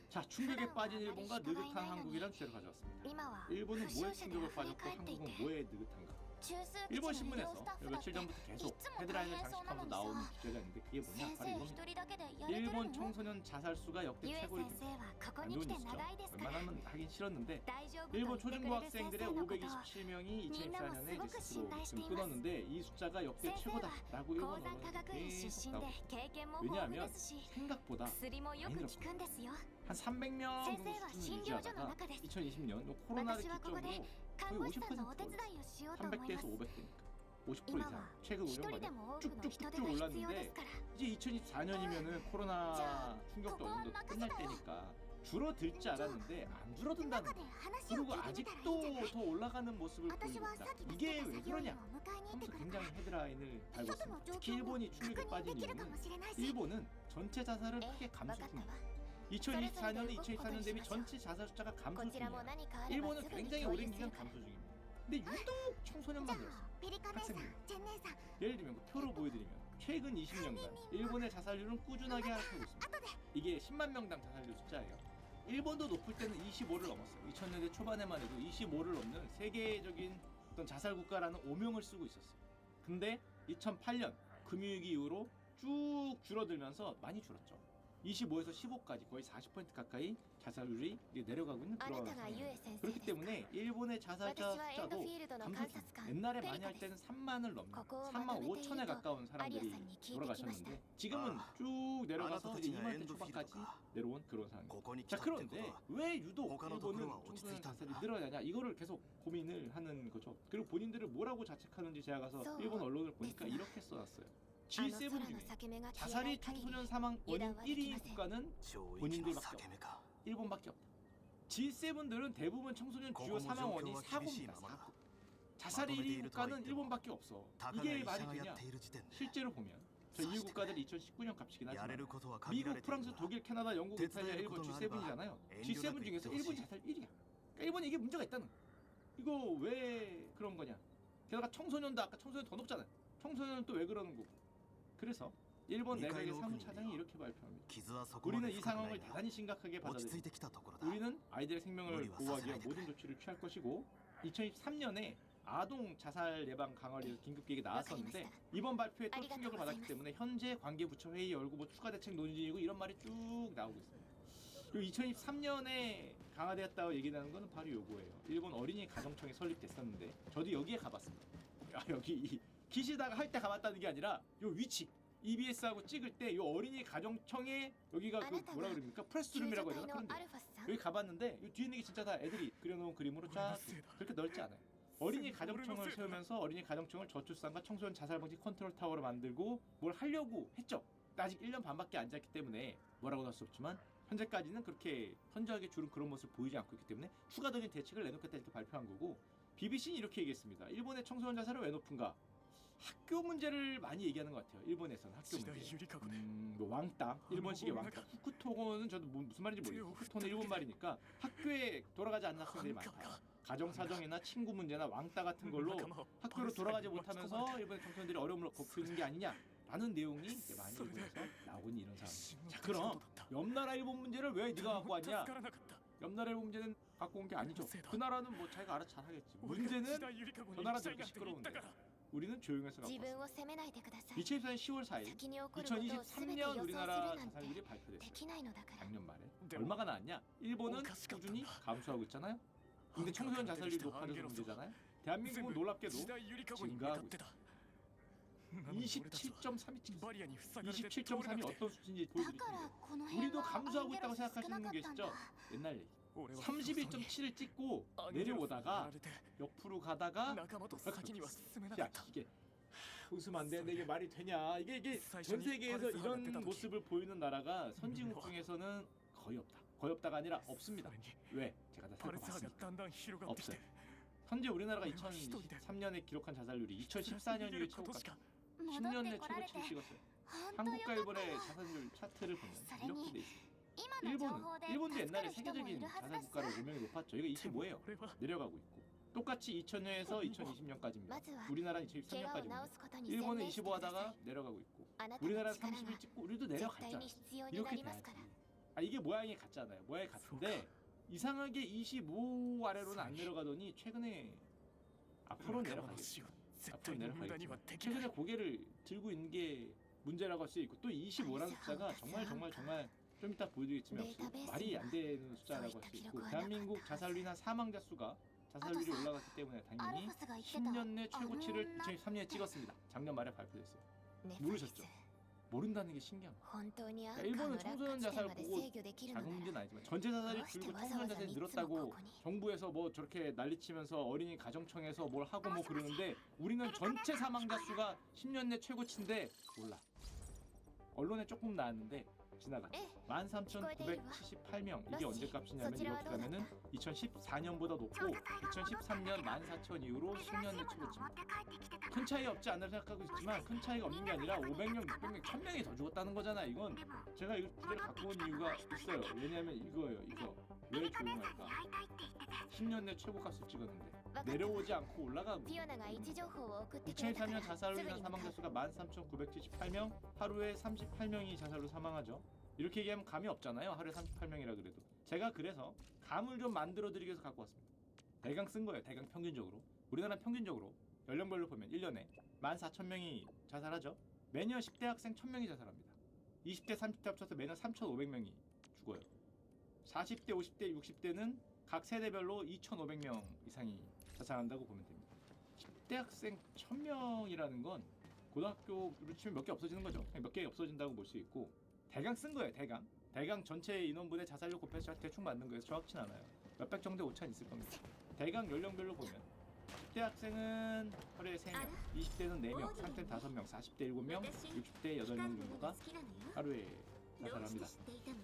자, 충격에 빠진 일본과 느긋한 한국이란 주제로 가져왔습니다. 今は 일본은 負 뭐에 傷者で 충격을 溢れ 빠졌고 返ってい 한국은 て 뭐에 느긋한가? 中枢基 일본 地の医療 신문에서 スタッフだっ 며칠 て 전부터 계속 いつも大 헤드라인을 変そうなの 장식하면서 に 나오는 さ 주제가 있는데 그게 뭐냐? 先 바로 生 이겁니다. 一人だけでやれてる 일본 の 청소년 자살 수가 역대 ゆえ 최고를 先生はここ 안 に 좋은 来て 뉴스죠. 長いですから 웬만하면 하긴 싫었는데 大丈夫と言 일본 ってくれ 초중고 る先 학생들의 生のことを 527명이 みんなも 2014년에 すごく 리스트로 信頼しています 끊었는데 이 숫자가 역대 先生は 최고다라고 鉱 일본 山科 언론에서 学院 계속 出身で 나오고 経験も豊富で 왜냐하면 すし 생각보다 薬もよく効くんですよ 한 300명 정도 先生は 수준을 診療所の 유지하다가 中です 2020년 코로나를 私はここで 기점으로 看 거의 護師さんのお手 50% 伝いをしようと思いま 300대에서 す 500대니까 50% 今 이상 は 최근 一 5년 人で 만에 も多くの人手 쭉쭉쭉쭉 が必要で 올랐는데 すから 이제 2024년이면은 코로나 충격도 어느 정도 끝날 때니까 줄어들지 않았는데 안 줄어든다는 中 거 で話を 그리고 聞いてみたらいいんじゃない 아직도 더 올라가는 모습을 私 보이고 は 있다 さっき見つ 이게 けた 왜 作業員 그러냐 を迎えに行って 하면서 くるから 굉장히 헤드라인을 달고 外の 있습니다 状 특히 況も 일본이 確 충격에 認 빠진 できるかも 이유는 しれないし 일본은 전체 자살을 え 크게 わかった 감소했습니다 わ 2024년에 2024년 대비 전체 자살 숫자가 こ 감소 ちらも 중이에요 何かあれば 일본은 すぐに 굉장히 共有 오랜 す 기간 るから 감소 중입니다 근데 유독 じ 청소년만 ゃ 늘었어요 あペリカ姉さん 학생들 チェン姉さん 예를 들면 그 표로 보여드리면 최근 20년간 일본의 자살률은 꾸준하게 하락하고 있습니다. 이게 10만 명당 자살률 숫자예요. 일본도 높을 때는 25를 넘었어요. 2000년대 초반에만 해도 25를 넘는 세계적인 어떤 자살 국가라는 오명을 쓰고 있었어요. 근데 2008년 금융위기 이후로 쭉 줄어들면서 많이 줄었죠. 25에서 15까지 거의 40% 가까이 자살률이 이제 내려가고 있는 あ 그런 なたがユエ 상황이에요. 先生 그렇기 ですか 때문에 일본의 자살자 私はエンド 숫자도 フィールドの 감소 観 중. 察官 옛날에 ペリ 많이 カ 할 です 때는 3만을 넘는 ここを 3만 まとめている 5천에 と 가까운 アリア 사람들이 さんに聞いてきました 돌아가셨는데 지금은 아, 쭉 내려가서 이제 2만 대 엔드 초반까지 필드가 내려온 그런 상황입니다. ここに来 자 たってこと 그런데 は 왜 유독 호가노 도쿠로와 일본은 청소년 오치즈이탄 자살이 거야. 늘어나냐 이거를 계속 고민을 하는 거죠. 그리고 본인들을 뭐라고 자책하는지 제가 가서 소, 일본 언론을 보니까 됐으나. 이렇게 써놨어요. あの G7 空の 중에 裂け目が消えな 자살이 い限り 청소년 사망 원인 油断はでき 1위 ません 국가는 超域の 본인들밖에 裂け目か 일본밖에 없다. G7들은 대부분 청소년 주요 거고 사망 원인이 뭐 사고입니다. 정도가 사고. 자살이 1위 국가는 일본밖에 없어. たかが 이게 医者 말이 がや 되냐? っている時点で 실제로 보면 저 사실 2위 국가들이 2019년 값이긴 やれ 하지만 ることは限ら 미국, れている 프랑스, が 독일, 캐나다, 영국, 이탈리아, 대단한 일본 것도 G7이잖아요. 아니라 G7 중에서 엔조라도 일본 있듯이. 자살 1위야. 그러니까 일본이 이게 문제가 있다는 거야. 이거 왜 그런 거냐? 게다가 청소년도 아까 청소년 더 높잖아요. 청소년은 또 왜 그러는 거고. 그래서 일본 내각의 이카이노 사무차장이 오프닝이요. 이렇게 발표합니다. 傷はそこま 우리는 で 이 深くない 상황을 が 대단히 심각하게 落ち着い 받아들입니다. てきたところだ 우리는 아이들의 생명을 우리와 보호하기 위한 사살하니까. 모든 조치를 취할 것이고 2023년에 아동 자살 예방 강화를 긴급 계획이 나왔었는데 이번 발표에 또 충격을 받았기 때문에 현재 관계부처 회의 열고 뭐 추가 대책 논의 중이고 이런 말이 쭉 나오고 있습니다. 그리고 2023년에 강화되었다고 얘기하는 거는 바로 요거예요. 일본 어린이 가정청이 설립됐었는데 저도 여기에 가봤습니다. 여기 이 기시다가 할 때 가봤다는 게 아니라 요 위치 EBS하고 찍을 때 요 어린이 가정청에 여기가 그 뭐라 그럽니까? 프레스룸이라고 해야 되나? 그런데 アルファさん 여기 가봤는데 요 뒤에 있는 게 진짜 다 애들이 그려놓은 그림으로 쫙 그렇게 넓지 않아요. 어린이 가정청을 세우면서 어린이 가정청을 저출산과 청소년 자살 방지 컨트롤 타워로 만들고 뭘 하려고 했죠. 아직 1년 반밖에 안 지났기 때문에 뭐라고 할 수 없지만 현재까지는 그렇게 현저하게 줄은 그런 모습을 보이지 않고 있기 때문에 추가적인 대책을 내놓겠다 이렇게 발표한 거고 BBC는 이렇게 얘기했습니다. 일본의 청소년 자살을 왜 높은가? 학교 문제를 많이 얘기하는 것 같아요. 일본에서는 학교 문제. 뭐 왕따, 일본식의 왕따. 후쿠토는 저도 무슨 말인지 모르겠어요. 후쿠토는 일본 말이니까 학교에 돌아가지 않는 학생들이 많다. 가정사정이나 친구 문제나 왕따 같은 걸로 학교로 돌아가지 못하면서 일본의 청소년들이 어려움을 겪고 있는 게 아니냐라는 내용이 이제 많이 일본에서 나오고 있는 이런 상황. 자 그럼 옆나라 일본 문제를 왜 네가 갖고 왔냐? 옆나라 일본 문제는 갖고 온 게 아니죠. 그 나라는 뭐 자기가 알아서 잘하겠지. 문제는 저 나라 저렇게 시끄러운데 우리는 조용해서 갖고 自分 왔어. を責めないでください 2024년 10월 4일 先に起こることを全て予想す 2023년 る 우리나라 なんて 자살률이 で 발표됐어요. きないのだから 작년 말에 얼마가 나왔냐? 일본은 꾸준히 감소하고 있잖아요. 근데 청소년 자살률이 높아져서 문제잖아요. 대한민국은 놀랍게도 증가하고 있어요. 27.3이 찍혔어요. 27.3이 어떤 수준인지 だ 보여드릴게요. からこの辺 우리도 は 감소하고 アン 있다고 ゲルス少な 생각하시는 か 분 ったん 계시죠? だ 옛날 얘기. 31.7을 찍고 내려오다가 옆으로 가다가 야 이게 웃으면 안 되는데 이게 말이 되냐? 이게 전 세계에서 이런 모습을 보이는 나라가 선진국 중에서는 거의 없다. 거의 없다가 아니라 없습니다. 왜? 제가 다 살펴봤으니까. 없어요. 현재 우리나라가 2023년에 기록한 자살률이 2014년 이후에 최고가 10년 내 戻ってこられて 최고치를 찍었어요. 本当 한국과 よかった 일본의 よ 자살률 차트를 보면 이렇게 돼 있어요. 今の情報で 일본도 助か 옛날에 る人もい 세계적인 るはず 자살 だし 국가로 조명이 높았죠. 이거 25예요. 내려가고 있고. 똑같이 2000년에서 2020년까지입니다. まずは 우리나라는 怪我を 2023년까지입니다. 治すことに専 일본은 念してくださ 25하다가 い 내려가고 있고 あなたの 우리나라 力が 30일 찍고 우리도 絶対 내려갔잖아. に必要にな 이렇게 ります 돼야지. から 아 이게 모양이 같잖아요. 모양이 같은데 이상하게 25 아래로는 안 내려가더니 최근에 앞으로 내려가겠죠. 앞으로 내려가겠죠. 최근에 고개를 들고 있는 게 문제라고 할 수 있고 또 25라는 숫자가 정말 좀 이따 보여드리겠지만 말이 안 되는 숫자라고 할 수 있고 대한민국 자살률이나 사망자 수가 자살률이 올라갔기 때문에 アル 당연히 ファスが言ってた 10년 내 あの 최고치를 女 2023년에 찍었습니다. 작년 말에 발표됐어요. ネパ 모르셨죠? リス 모른다는 게 신기한 거예요. 本当にアンカー 일본은 の落 청소년 下地 자살 点まで 보고 制御できるの 작은 な 문제는 ら 아니지만 전체 자살이 그것이 줄고 와서 청소년 자살이 와서 늘었다고 거꾸니. 정부에서 뭐 저렇게 난리치면서 어린이 가정청에서 뭘 하고 뭐 그러는데 우리는 전체 사망자 수가 10년 내 최고치인데 몰라. 언론에 조금 나왔는데 지나가. え 13,978명. 이게 언제 값이냐면 이렇게 가면은 2014년보다 높고 2013년 14,000 이후로 10년 내 최고치입니다. 큰 차이 없지 않을 생각하고 있지만 큰 차이가 없는 게 아니라 500명, 600명, 1000명이 더 죽었다는 거잖아. 이건 제가 이 주제를 갖고 온 이유가 있어요. 왜냐면 이거예요. 이거 왜 조용할까? 10년 내 최고값을 찍었는데 내려오지 않고 올라가고 ピオナが位置情報を送ってくれたか 2004년 ら 자살로 すぐ 인한 に向か 사망자 う 수가 13,978명, 하루에 38명이 자살로 사망하죠. 이렇게 얘기하면 감이 없잖아요. 하루에 38명이라 그래도. 제가 그래서 감을 좀 만들어 드리기 위해서 갖고 왔습니다. 대강 쓴 거예요. 대강 평균적으로. 우리나라는 평균적으로 연령별로 보면 1년에 14,000명이 자살하죠. 매년 10대 학생 1,000명이 자살합니다. 20대, 30대 합쳐서 매년 3,500명이 죽어요. 40대, 50대, 60대는 각 세대별로 2,500명 이상이 자살한다고 보면 됩니다. 10대 학생 1,000명이라는 건 고등학교로 치면 몇 개 없어지는 거죠. 몇 개 없어진다고 볼 수 있고 대강 쓴 거예요. 대강 전체 인원분의 자살률 곱해서 대충 맞는 거예요. 정확진 않아요. 몇백 정도 오차는 있을 겁니다. 대강 연령별로 보면 10대 학생은 하루에 3명, 20대는 4명, 30대 5명, 40대 7명, 60대 8명 정도가 하루에 자살합니다.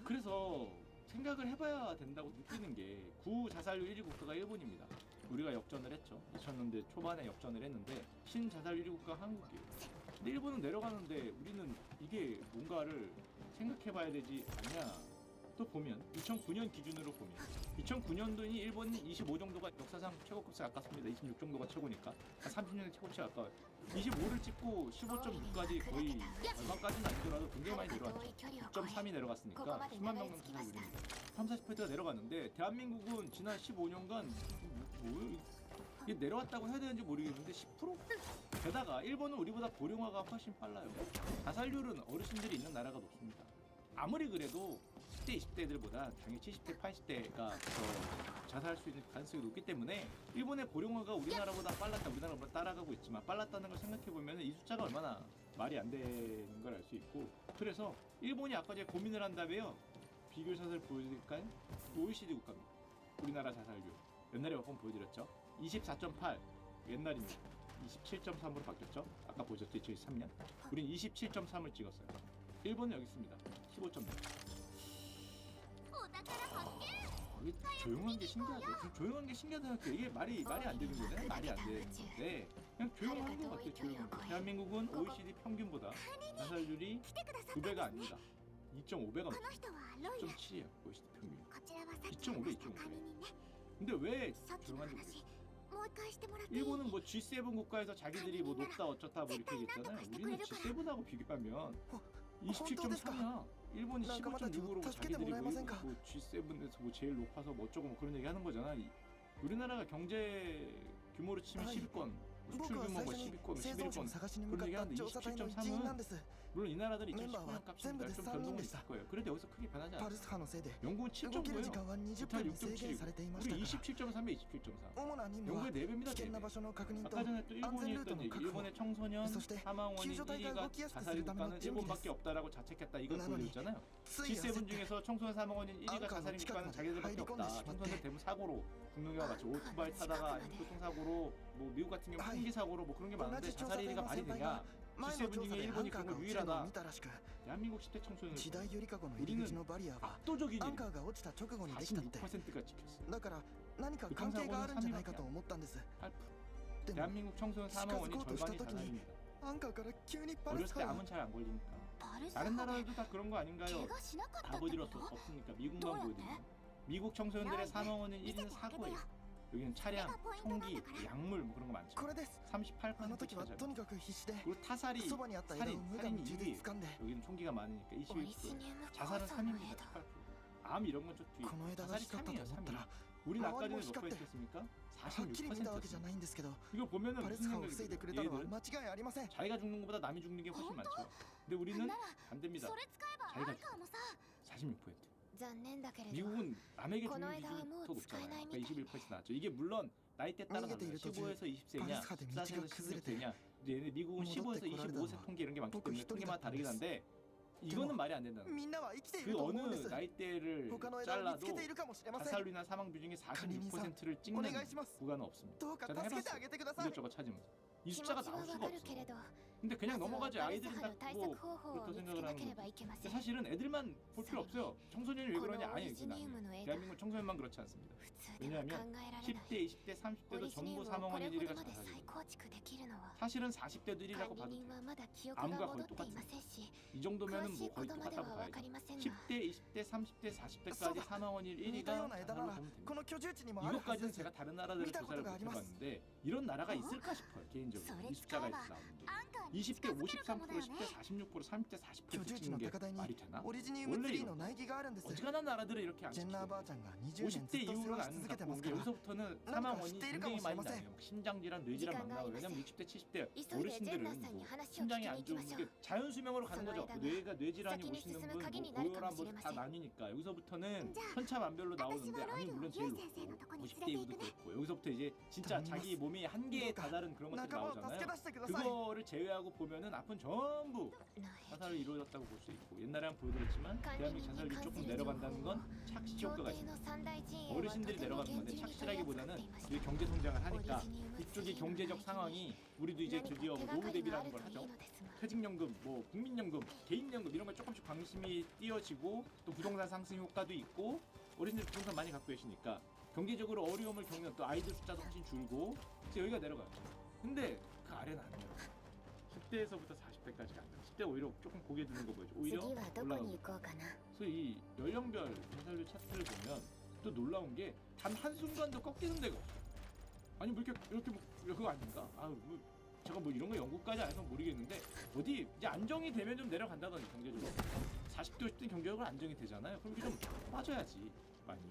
그래서 생각을 해봐야 된다고 느끼는 게 구자살률 1위 국가가 일본입니다. 우리가 역전을 했죠. 2000년대 초반에 역전을 했는데 신자살 1위 국가가 한국이에요. 근데 일본은 내려가는데 우리는 이게 뭔가를 생각해봐야 되지 않냐. 또 보면 2009년 기준으로 보면 2009년도니 일본은 25 정도가 역사상 최고급에 가깝습니다. 26 정도가 최고니까 30년의 최고치에 가까워요. 25를 찍고 15.6까지 거의 얼마까지는 아니더라도 굉장히 많이 내려왔죠. 6.3이 내려갔으니까 10만 명 정도 자살률입니다. 30-40%가 내려갔는데 대한민국은 지난 15년간 뭐예요? 이게 내려왔다고 해야 되는지 모르겠는데 10%? 게다가 일본은 우리보다 고령화가 훨씬 빨라요. 자살률은 어르신들이 있는 나라가 높습니다. 아무리 그래도 10대, 20대들보다 당연히 70대, 80대가 더 자살할 수 있는 가능성이 높기 때문에 일본의 고령화가 우리나라보다 빨랐다, 우리나라보다 따라가고 있지만 빨랐다는 걸 생각해보면 이 숫자가 얼마나 말이 안 되는 걸 알 수 있고, 그래서 일본이 아까 제가 고민을 한다며요. 비교 자살 보여드릴까요? OECD 국가입니다. 우리나라 자살률 옛날에 몇 번 보여드렸죠. 24.8 옛날입니다. 27.3으로 바뀌었죠. 아까 보셨죠? 2023년. 우린 27.3을 찍었어요. 일본은 여기 있습니다. 15.6. 이게 조용한 게 신기하죠. 좀 조용한 게 신기하다는 게 이게 말이 안 되는 거잖아요. 말이 안 되는 건데 그냥 조용한 것 같아요. 조용한 거. 대한민국은 OECD 평균보다 자살률이 2배가 아닙니다. 2.5배가 넘어요. 2.7이에요. OECD 평균. 2.5배, 2.5배. 근데 왜 조용한지 모르겠어요. 일본은 뭐 G7 국가에서 자기들이 뭐 높다 어쩌다 뭐 이렇게 얘기했잖아요. 우리는 G7하고 비교하면 27.3이야. 일본이 15.6으로 뭐 자기들이 뭐 G7에서 뭐 제일 높아서 뭐 어쩌고 뭐 그런 얘기 하는 거잖아. 우리나라가 경제 규모로 치면 10위권, 수출 규모 뭐 10위권, 11위권 그런 얘기 하는데 27.3은 물론 이 나라들이 2019년 값입니다. 좀 변동은 있을 거예요. 그래도 여기서 크게 변하지 않아요. 영국은 7.9예요. 이탈 6.7이고 우리 27.3에 27.3. 영국의 4배입니다. 4배. 아까 전에 또 일본이 했던 얘기, 일본의 청소년 사망 원인 1위가 자살 국가는 일본밖에 없다라고 자책했다. 이걸 보여줬잖아요. G7 중에서 청소년 사망 원인 1위가 자살인 국가는 자기들밖에 없다. 청소년 대부분 사고로 죽는 경우가 많죠. 오토바이 타다가 아니면 교통사고로 뭐 미국 같은 경우 흉기 사고로 뭐 그런 게 많은데 자살 1위가 말이 되냐? G7 중에 일본이 그런 거 유일하다. 대한민국 10대 청소년을 우리는 압도적인 46%가 찍혔어요. 그 탐사고는 3위밖에 8%. 대한민국 청소년 사망원이 절반이 자살입니다. 어렸을 때 암은 잘 안 걸리니까. 다른 나라들도 다 그런 거 아닌가요? 다 보여드릴 수 없으니까 미국만 보여드립니다. 미국 청소년들의 사망 원인 1위는 사고예요. 여기는 차량, 총기, 약물 뭐 그런 거 많죠. 38% 차지하고 그리고 타살이 살인이 2위. 여기는 총기가 많으니까 21%. 자살은 3위입니다. 18%. 암 이런 건 좀 뒤에. 자살이 3위예요. 3위. 우리는 아까 전에 몇 퍼센트 했습니까? 46%였어요. 이거 보면은 무슨 생각이 들어요? 얘들 자기가 죽는 것보다 남이 죽는 게 훨씬 많죠. 근데 우리는 반대입니다. 자기가 죽는 46%. 미국은 남에게 죽는 기준이 더 높잖아요. 그러니까 21% 나왔죠. 이게 물론 나이대 따라 달라요. 15에서 20세냐, 14세에서 16세냐. 얘네 미국은 15에서 25세 통계 이런 게 많기 때문에 통계마다 다르긴 한데 이거는 말이 안 된다는 거예요. 그 어느 나이대를 잘라도 자살率이나 사망 비중이 46%를 찍는 구간은 없습니다. 저는 해봤어요. 이것저것 찾으면서. 이 숫자가 나올 수가 없어. 근데 그냥 넘어가지. 아이들은 다 뭐 그렇다 생각을 하는 거지. 근데 사실은 애들만 볼 필요 없어요. 청소년이 왜 그러냐? 아니에요. 그건 아니에요. 대한민국 청소년만 그렇지 않습니다. 왜냐하면 10대, 20대, 30대도 전부 사망 원인 1위가 자살이에요. 사실은 40대도 1위라고 봐도 돼요. 암과 거의 똑같아요. 이 정도면은 뭐 거의 똑같다고 봐야죠. 10대, 20대, 30대, 40대까지 사망 원인 1위가 자살로 보면 됩니다. 이것까지는 제가 다른 나라들의 조사를 못 해봤는데 이런 나라가 있을까 싶어요. 개인적으로 이 숫자가 이렇게 나오는 게. 20대 53%, 10대 46%, 30대 40% 찍는 게 말이 되나? 원래 어지간한 나라들은 이렇게 안 찍혀요. 50대 이후로는 안 갖고 온 게 여기서부터는 사망 원인이 굉장히 많이 나요. 심장질환, 뇌질환 막 나와요. 왜냐면 60대, 70대 어르신들은 뭐 심장이 안 좋은 게 자연 수명으로 가는 거죠. 뇌가 뇌질환이 오시는 분, 뭐 고혈압 뭐 다 나뉘니까 여기서부터는 천차만별로 나오는데 암이 물론 제일 높고 50대 이후도 그렇고 여기서부터 이제 진짜 자기 몸이 한계에 다다른 그런 것들이 나오잖아요. 그거를 제외하고 보면은 앞은 전부 자살을 이루어졌다고 볼 수 있고 옛날에 한번 보여드렸지만 대한민국 자살률이 조금 내려간다는 건 착시 효과가 있습니다. 어르신들이 내려가는 건데 착시라기보다는 이제 경제 성장을 하니까 이쪽의 경제적 상황이 우리도 이제 드디어 뭐 노후 대비라는 걸 하죠. 퇴직연금, 뭐 국민연금, 개인연금 이런 걸 조금씩 관심이 띄어지고 또 부동산 상승 효과도 있고 어르신들 부동산 많이 갖고 계시니까 경제적으로 어려움을 겪는 또 아이들 숫자도 훨씬 줄고 그래서 여기가 내려가요. 근데 그 아래는 안 내려가요. 10대에서부터 40대까지가 안 돼요. 10대 오히려 조금 고개 드는 거 보이죠. 오히려 올라가고. 그래서 이 연령별 자살률 차트를 보면 또 놀라운 게 단 한순간도 꺾이는 데가 없어요. 아니 뭐 이렇게 뭐 그거 아닌가? 뭐 제가 뭐 이런 거 연구까지 안 해서 모르겠는데 어디 이제 안정이 되면 좀 내려간다든지 경제적으로 40대 50대 경제적으로 안정이 되잖아요. 그럼 이게 좀 빠져야지 많이.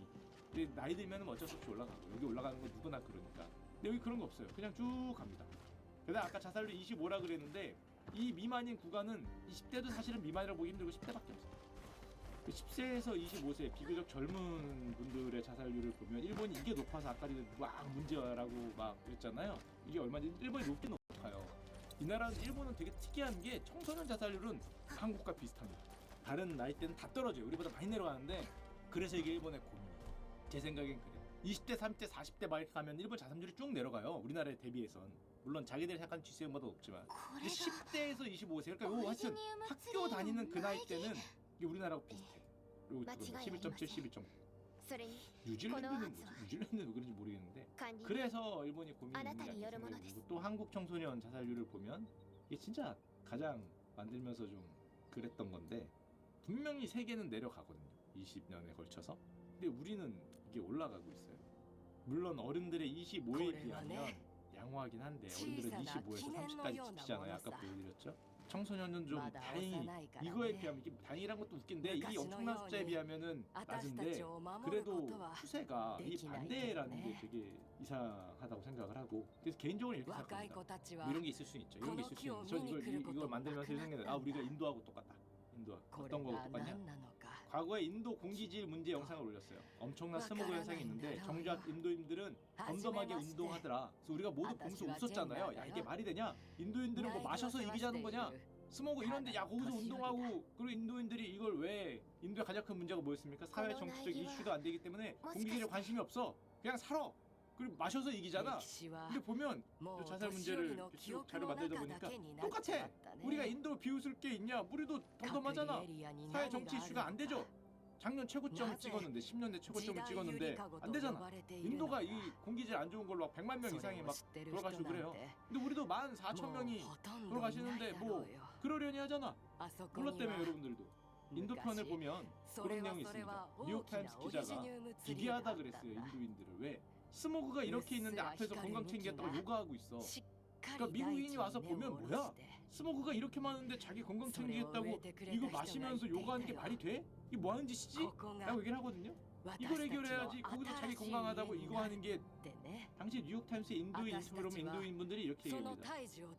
근데 나이 들면은 어쩔 수 없이 올라가고 여기 올라가는 건 누구나 그러니까. 근데 여기 그런 거 없어요. 그냥 쭉 갑니다. 게다가 아까 자살률 25라 그랬는데 이 미만인 구간은 20대도 사실은 미만이라고 보기 힘들고 10대밖에 없어요. 10세에서 25세 비교적 젊은 분들의 자살률을 보면 일본이 이게 높아서 아까 막 문제라고 막 그랬잖아요. 이게 얼마인지 일본이 높긴 높아요. 이 나라는 일본은 되게 특이한 게 청소년 자살률은 한국과 비슷합니다. 다른 나이대는 다 떨어져요. 우리보다 많이 내려가는데 그래서 이게 일본의 고민이에요. 제 생각엔 그래요. 20대, 30대, 40대 막 이렇게 가면 일본 자살률이 쭉 내려가요. 우리나라에 대비해선. 물론 자기들이 생각하는 GCM보다 높지만. 근데 10대에서 25세 그러니까 요 하여튼 학교 다니는 그 나이 때는 이게 우리나라하고 비슷해. 그리고 11.7, 11.9. それに 뉴질랜드는 뭐지? 뉴질랜드는 왜 그런지 모르겠는데 管理 그래서 일본이 고민이 있는 게 아나타니 아닐까 여러 생각이 들고 또 한국 청소년 자살률을 보면 이게 진짜 가장 만들면서 좀 그랬던 건데 분명히 세계는 내려가거든요. 20년에 걸쳐서. 근데 우리는 이게 올라가고 있어요. 물론 어른들의 25에 비하면 양호하긴 한데 어른들은 25에서 30까지 지키잖아요. 아까 보여드렸죠. 청소년은 좀 다행히 이거에 비하면 이게 다행이란 것도 웃긴데 이게 엄청난 숫자에 비하면은 낮은데 그래도 추세가 이 반대라는 게 되게 이상하다고 생각을 하고 그래서 개인적으로 이렇게 생각합니다. 뭐 이런 게 있을 수 있죠. 이런 게 있을 수 있죠. 전 이걸 만들면서 생각해요. 아 우리가 인도하고 똑같다. 인도하고 어떤 거하고 똑같냐? 과거에 인도 공기질 문제 영상을 올렸어요. 엄청난 스모그 현상이 있는데 정작 인도인들은 덤덤하게 운동하더라. 그래서 우리가 모두 보면서 웃었잖아요. 야 이게 말이 되냐? 인도인들은 뭐 마셔서 이기자는 거냐? 스모그 이런데 야 거기서 운동하고 그리고 인도인들이 이걸 왜 인도의 가장 큰 문제가 뭐였습니까? 사회 정치적 이슈도 안 되기 때문에 공기질에 관심이 없어. 그냥 살아. 그리고 마셔서 이기잖아. 근데 보면 이 자살 문제를 쭉 자료 만들다 보니까 똑같아. 우리가 인도 비웃을 게 있냐? 우리도 덤덤하잖아. 사회 정치 이슈가 안 되죠. 작년 최고점을 찍었는데 10년 내 최고점을 찍었는데 안 되잖아. 인도가 이 공기질 안 좋은 걸로 100만 명 이상이 막 돌아가시고 그래요. 근데 우리도 14,000명이 돌아가시는데 뭐 그러려니 하잖아. 몰랐다며 여러분들도. 인도 편을 보면 그런 내용이 있습니다. 뉴욕타임스 기자가 비비하다 그랬어요. 인도인들을. 왜? 스모그가 이렇게 있는데 앞에서 건강 챙기겠다고 요가하고 있어. 그러니까 미국인이 와서 보면 뭐야? 스모그가 이렇게 많은데 자기 건강 챙기겠다고 이거 마시면서 요가하는 게 말이 돼? 이게 뭐 하는 짓이지? 라고 얘기를 하거든요. 이걸 해결해야지 거기서 자기 건강하다고 이거 하는 게 당시 뉴욕타임스의 인도인 인터뷰로 보면 인도인분들이 이렇게 얘기합니다.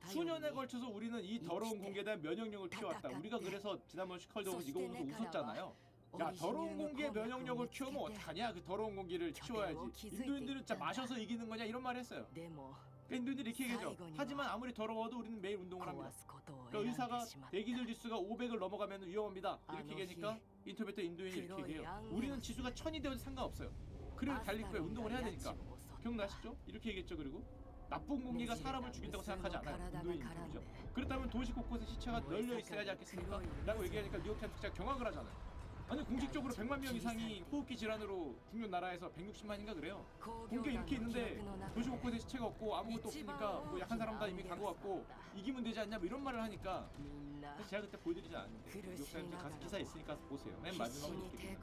수년에 걸쳐서 우리는 이 더러운 공기에 대한 면역력을 키워왔다. 우리가 그래서 지난번 시컬더고 이거 보면서 웃었잖아요. 야 더러운 공기에 면역력을 키우면 어떡하냐? 그 더러운 공기를 키워야지. 인도인들은 진짜 마셔서 이기는 거냐? 이런 말 했어요. 그러니까 인도인들이 이렇게 얘기하죠. 하지만 아무리 더러워도 우리는 매일 운동을 합니다. 그러니까 의사가 대기질 지수가 500을 넘어가면 위험합니다. 이렇게 얘기하니까 인터뷰 때 인도인이 이렇게 얘기해요. 우리는 지수가 1000이 되어도 상관없어요. 그래도 달릴 거예요. 운동을 해야 되니까. 기억나시죠? 이렇게 얘기했죠. 그리고 나쁜 공기가 사람을 죽인다고 생각하지 않아요. 인도인 인터뷰죠. 그렇다면 도시 곳곳에 시체가 널려 있어야지 않겠습니까? 라고 얘기하니까 뉴욕타임스 기자가 경악을 하잖아요. 아니 공식적으로 100만 명 이상이 호흡기 질환으로 죽는 나라에서 160만인가 그래요. 공개 이렇게 있는데 도시 곳곳에 시체가 없고 아무것도 없으니까 뭐 약한 사람 다 이미 간 것 같고 이기면 되지 않냐 뭐 이런 말을 하니까 그래서 제가 그때 보여드리지 않았는데 뉴욕타임스 가서 기사 있으니까 보세요. 맨 마지막은 이렇게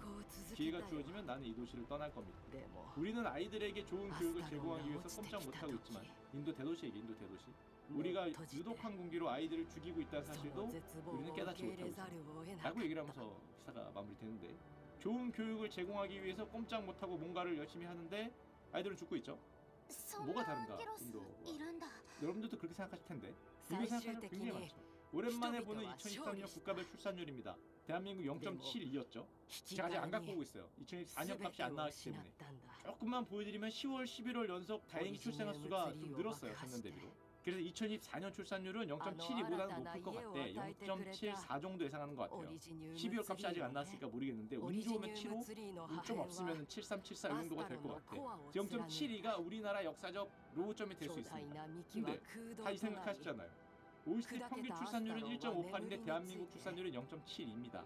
기회가 주어지면 나는 이 도시를 떠날 겁니다. 우리는 아이들에게 좋은 교육을 제공하기 위해서 꼼짝 못하고 있지만 인도 대도시에게 인도 대도시 우리가 유독한 공기로 아이들을 죽이고 있다는 사실도 우리는 깨닫지 못하고 있습니다. 라고 얘기를 하면서 기사가 마무리되는데 좋은 교육을 제공하기 위해서 꼼짝 못하고 뭔가를 열심히 하는데 아이들은 죽고 있죠. 뭐가 다른가 인도와. 여러분들도 그렇게 생각하실 텐데 이거 생각하는 분 굉장히 많죠. 오랜만에 보는 2013년 국가별 출산율입니다. 대한민국 0.72였죠. 제가 아직 안 갖고 오고 있어요. 2024년 값이 안 나왔기 때문에 조금만 보여드리면 10월, 11월 연속 다행히 출생아 수가 좀 늘었어요. 작년 대비로. 그래서 2024년 출산율은 0.72보다는 높을 것 같대. 0.74 정도 예상하는 것 같아요. 12월 값이 아직 안 나왔으니까 모르겠는데 운 좋으면 75, 운 좀 없으면 73, 74 이 정도가 될 것 같아. 0.72가 우리나라 역사적 로우점이 될 수 있습니다. 근데 다 이 생각하시잖아요. OECD 평균 출산율은 1.58인데 대한민국 출산율은 0.7입니다.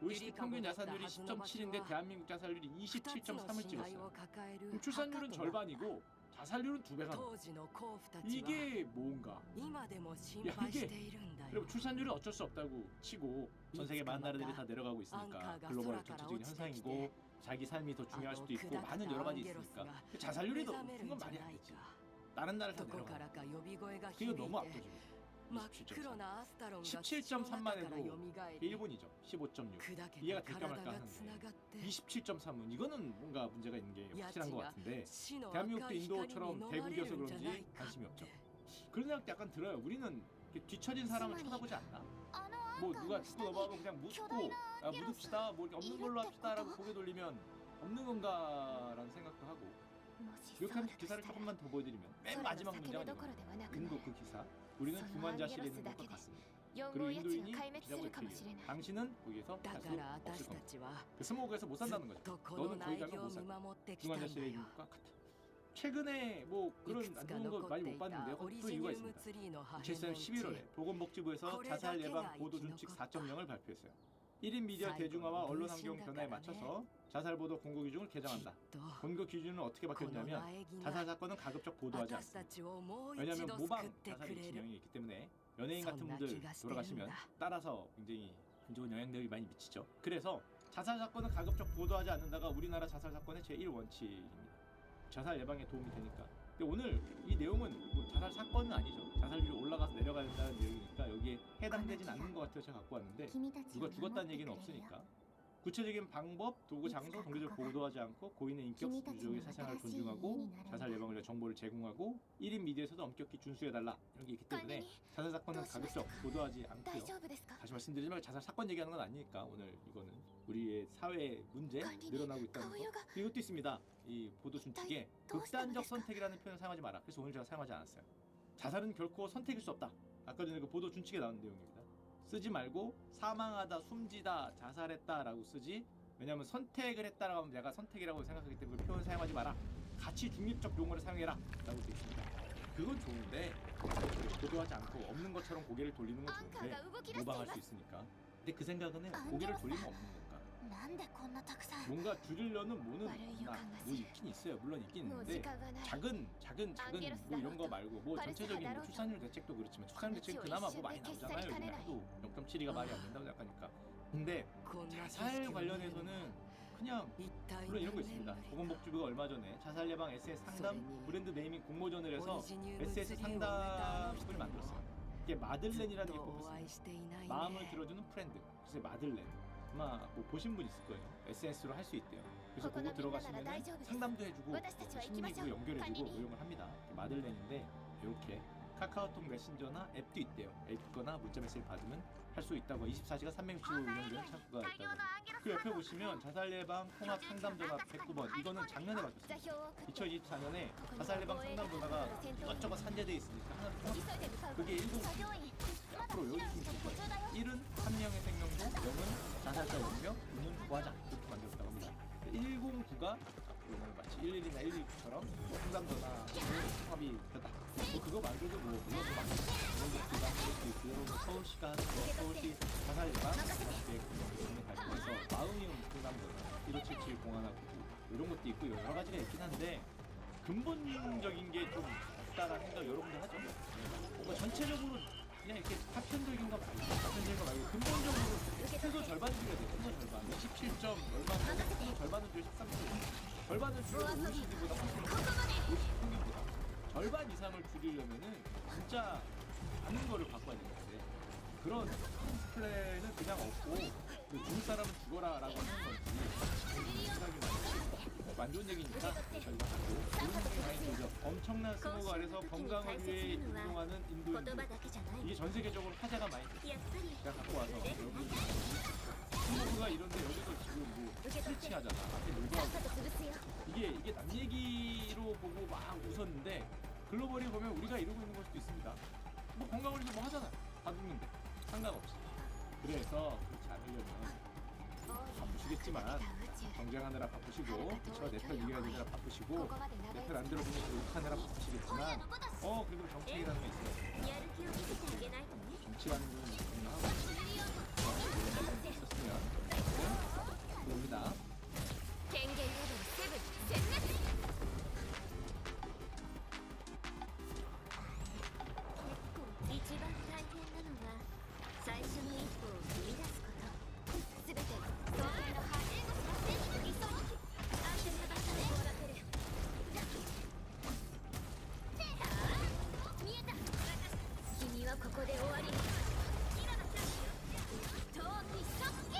OECD 평균 자살률이 10.7인데 대한민국 자살률이 27.3을 찍었어요. 그럼 출산율은 절반이고 자살률은 2배가 이게 뭔가? 야 이게 그리고 출산율은 어쩔 수 없다고 치고 전 세계 많은 나라들이 다 내려가고 있으니까 글로벌 전체적인 현상이고 자기 삶이 더 중요할 수도 있고 많은 여러 가지 있으니까 자살률이 높은 건 말이 안 되지. 다른 나라를 다 내려가. 그게 너무 압도적이야. 17.3만 해도 일본이죠. 15.6 이해가 될까 말까 하는데 27.3은 이거는 뭔가 문제가 있는 게 확실한 것 같은데 대한민국도 인도처럼 대국이어서 그런지 관심이 없죠. 그런 생각도 약간 들어요. 우리는 뒤처진 사람을 쳐다보지 않나? 뭐 누가 짚고 넘어가면 그냥 묻고 묻읍시다 뭐 이렇게 없는 걸로 합시다라고 고개 돌리면 없는 건가라는 생각도 하고, もし 이렇게 そう 하면 だと 기사를 したら 조금만 더 보여드리면 空 맨 の 마지막 叫び 문장은 どころ 이거예요. ではなくな 인도 い 그 기사, 우리는 선호 중환자실에 아니라스 있는 것과 だけで 같습니다. 4 그리고 号家賃 인도인이 が壊滅す 기자고 るかもしれ 얘기해요. ない 당신은 거기서 だ 갈 か 수 ら 없을 私た 겁니다. ちは 그 스모그에서 못 ず 산다는 っ 거죠. とこ 너는 の 거기 苗 가면 木を 못 見 산다. 守ってきたんだ 중환자실에 よ 있는 것과 같아. 최근에 뭐 い 그런 く 안 つか 좋은 거 残っ 많이 て 못 い 봤는데요. たオリ 또 ジ 이유가 ニウム 있습니다. ツリーの破片のう 2013년 ち 11월에 보건복지부에서 거래가 자살 예방 걔가 보도 이기는 준칙 것도. 4.0을 발표했어요. 1인 미디어 사이버 대중화와 언론 환경 문신다 변화에からね 맞춰서 자살 보도 공고 규정을 きっ 개정한다. と 공고 기준은 어떻게 この 바뀌었냐면 苗木 자살 が 사건은 가급적 보도하지 私た 않습니다. ちをもう一 왜냐하면 度救っ 모방 て 자살의 くれる 진영이 있기 때문에 연예인 같은 선나 분들 기가 돌아가시면 세련다. 따라서 굉장히 안 좋은 영향력이 많이 미치죠. 그래서 자살 사건은 가급적 보도하지 않는다가 우리나라 자살 사건의 제1원칙입니다. 자살 예방에 도움이 되니까. 근데 오늘 이 내용은 뭐 자살 사건은 아니죠. 자살률이 올라가서 내려가야 된다는 내용이니까 여기에 해당되진 않는 것 같아서 제가 갖고 왔는데 君たちを 누가 守って 죽었다는 くれ 얘기는 るよ 없으니까 구체적인 방법, 도구, 장소, 동기를 보도하지 않고 고인의 인격, 민족의 사생활을 존중하고 자살 예방을 위해 정보를 제공하고 1인 미디어에서도 엄격히 준수해달라 이런 게 있기 때문에 자살 사건은 가급적 보도하지 大 않고요. 丈夫ですか？ 다시 말씀드리지만 자살 사건 얘기하는 건 아니니까 오늘 이거는 우리의 사회 문제 늘어나고 있다는 거. 이것도 있습니다. 이 보도 준칙에 극단적 선택이라는 표현을 사용하지 마라. 그래서 오늘 제가 사용하지 않았어요. 자살은 결코 선택일 수 없다. 아까 전에 그 보도 준칙에 나온 내용입니다. 쓰지 말고 사망하다, 숨지다, 자살했다라고 쓰지. 왜냐하면 선택을 했다라고 하면 내가 선택이라고 생각하기 때문에 그 표현 사용하지 마라. 가치 중립적 용어를 사용해라 라고 되어 있습니다. 그건 좋은데 보도하지 않고 없는 것처럼 고개를 돌리는 건 アンカー 좋은데 が動き出してい 모방할 ま 수 す。 있으니까. 근데 그 생각은 해요. 고개를 돌리면 없는 건가? なんでこんなたくさん 뭔가 줄이려는 뭐는 말을 나 욕한 뭐 거지. 있긴 있어요. 물론 있긴 もう 있는데 時間がない。 작은 뭐 이런 거 말고 뭐 전체적인 뭐 출산율 대책도 그렇지만 출산율 대책 그나마 뭐 많이 나오잖아요. 요즘에 하도 0.7가 말이 안 된다고 생각하니까. 근데 こんな景 자살 色を見るの 관련해서는 그냥 一体 물론 이런 거 何年 있습니다. ぶりだ 보건복지부가 얼마 전에 자살 예방 SS 상담 소리니. 브랜드 네이밍 공모전을 オ 해서 リジニウムツ SS リーを植えたあの 상담을 人に 만들었어요. は 이게 ずっ 마들렌이라는 게 とお 뽑혔습니다. 会いしていない 마음을 ね 들어주는 프렌드. 그래서 마들렌. 아마 뭐 보신 분 있을 거예요. SNS로 할 수 있대요. 그래서 그거 들어가시면 상담도 해주고 심리도 연결해주고 뭐 이런 걸 합니다. 마들렌인데 이렇게 카카오톡 메신저나 앱도 있대요. 앱 있거나 문자 메시지 받으면 할 수 있다고 24시간 365일 운영되는 창구가 大 있다고. 量のアンゲラス 그 옆에 보시면 자살 예방 통합 상담 전화 109번 이거는 작년에 座 바뀌었어요. 標を送って 2024년에 자살 예방 상담 전화가 이것저것 산재돼 있으니까 하나 急いで向かう 그게 1군 作業員 앞으로 여기 좀 있을 途中 거예요. だよ 1은 한 명의 생명도, 0은 자살자 운명, 2는 부하장 이렇게 만들었다고 합니다. 109가 앞으로는 마치 112나 119처럼 상담 전화로 통합이 됐다. 뭐 그거 말고도 뭐 물론 또 많이 공공복지가 할 수도 있고요. 뭐 서울시가 하는 거, 서울시 자살 예방 계획 공모전에 발표해서 마음이온 상담 전화 1577 공안하고 이런 것도 있고 여러 가지가 있긴 한데 근본적인 게 좀 없다라는 생각 여러분들 하죠. 뭔가 전체적으로 그냥 이렇게 파편적인 거 말고 근본적으로 최소 절반 줄여야 돼. 최소 절반 27점 얼마 절반은 줄여 13점 절반을 줄여도 OECD보다 훨씬 OECD 평균보다 절반 이상을 줄이려면은 진짜 많은 거를 바꿔야 되는데 그런 플랜은 그냥 없고 죽을 사람은 죽어라라고 하는 건지 생각이 많이 안 좋은 얘기니까 저희가 하고 좋은 얘기 많이 들죠. 엄청난 스모그 아래서 건강을 위해 운동하는 言 인도인들 葉だけじゃない 이게 전 세계적으로 화제가 많이 됐어요. やっぱり 제가 갖고 와서 여러분 스모그가 이런데 여기서 지금 뭐 스트레칭하잖아. 앞에 놀고 さっ 하고 さと潰すよ 이게 남 얘기로 보고 막 웃었는데 글로벌이 보면 우리가 이러고 있는 걸 수도 있습니다. 뭐 건강을 위해서 뭐 하잖아. 다 죽는데 상관없이. 그래서 그렇지 않으려면 바쁘시겠지만 경쟁하느라 바쁘시고 그쵸 네털 이겨야 되느라 바쁘시고 네털 안 들어보면 욕하느라 바쁘시겠지만 그래도 정책이라는 게 있어요. やる気を見せてあげないとね 정치라는 건 중요하고 있었으면 됩니다. 権限レベル7殲滅。一番大変なのは最初の一歩を踏み出すことすべて双方の波形をさせ急ぐ。安全な場所で終わらせる。見えた。君はここで終わり。今のチャンスよ。闘技ショッキ。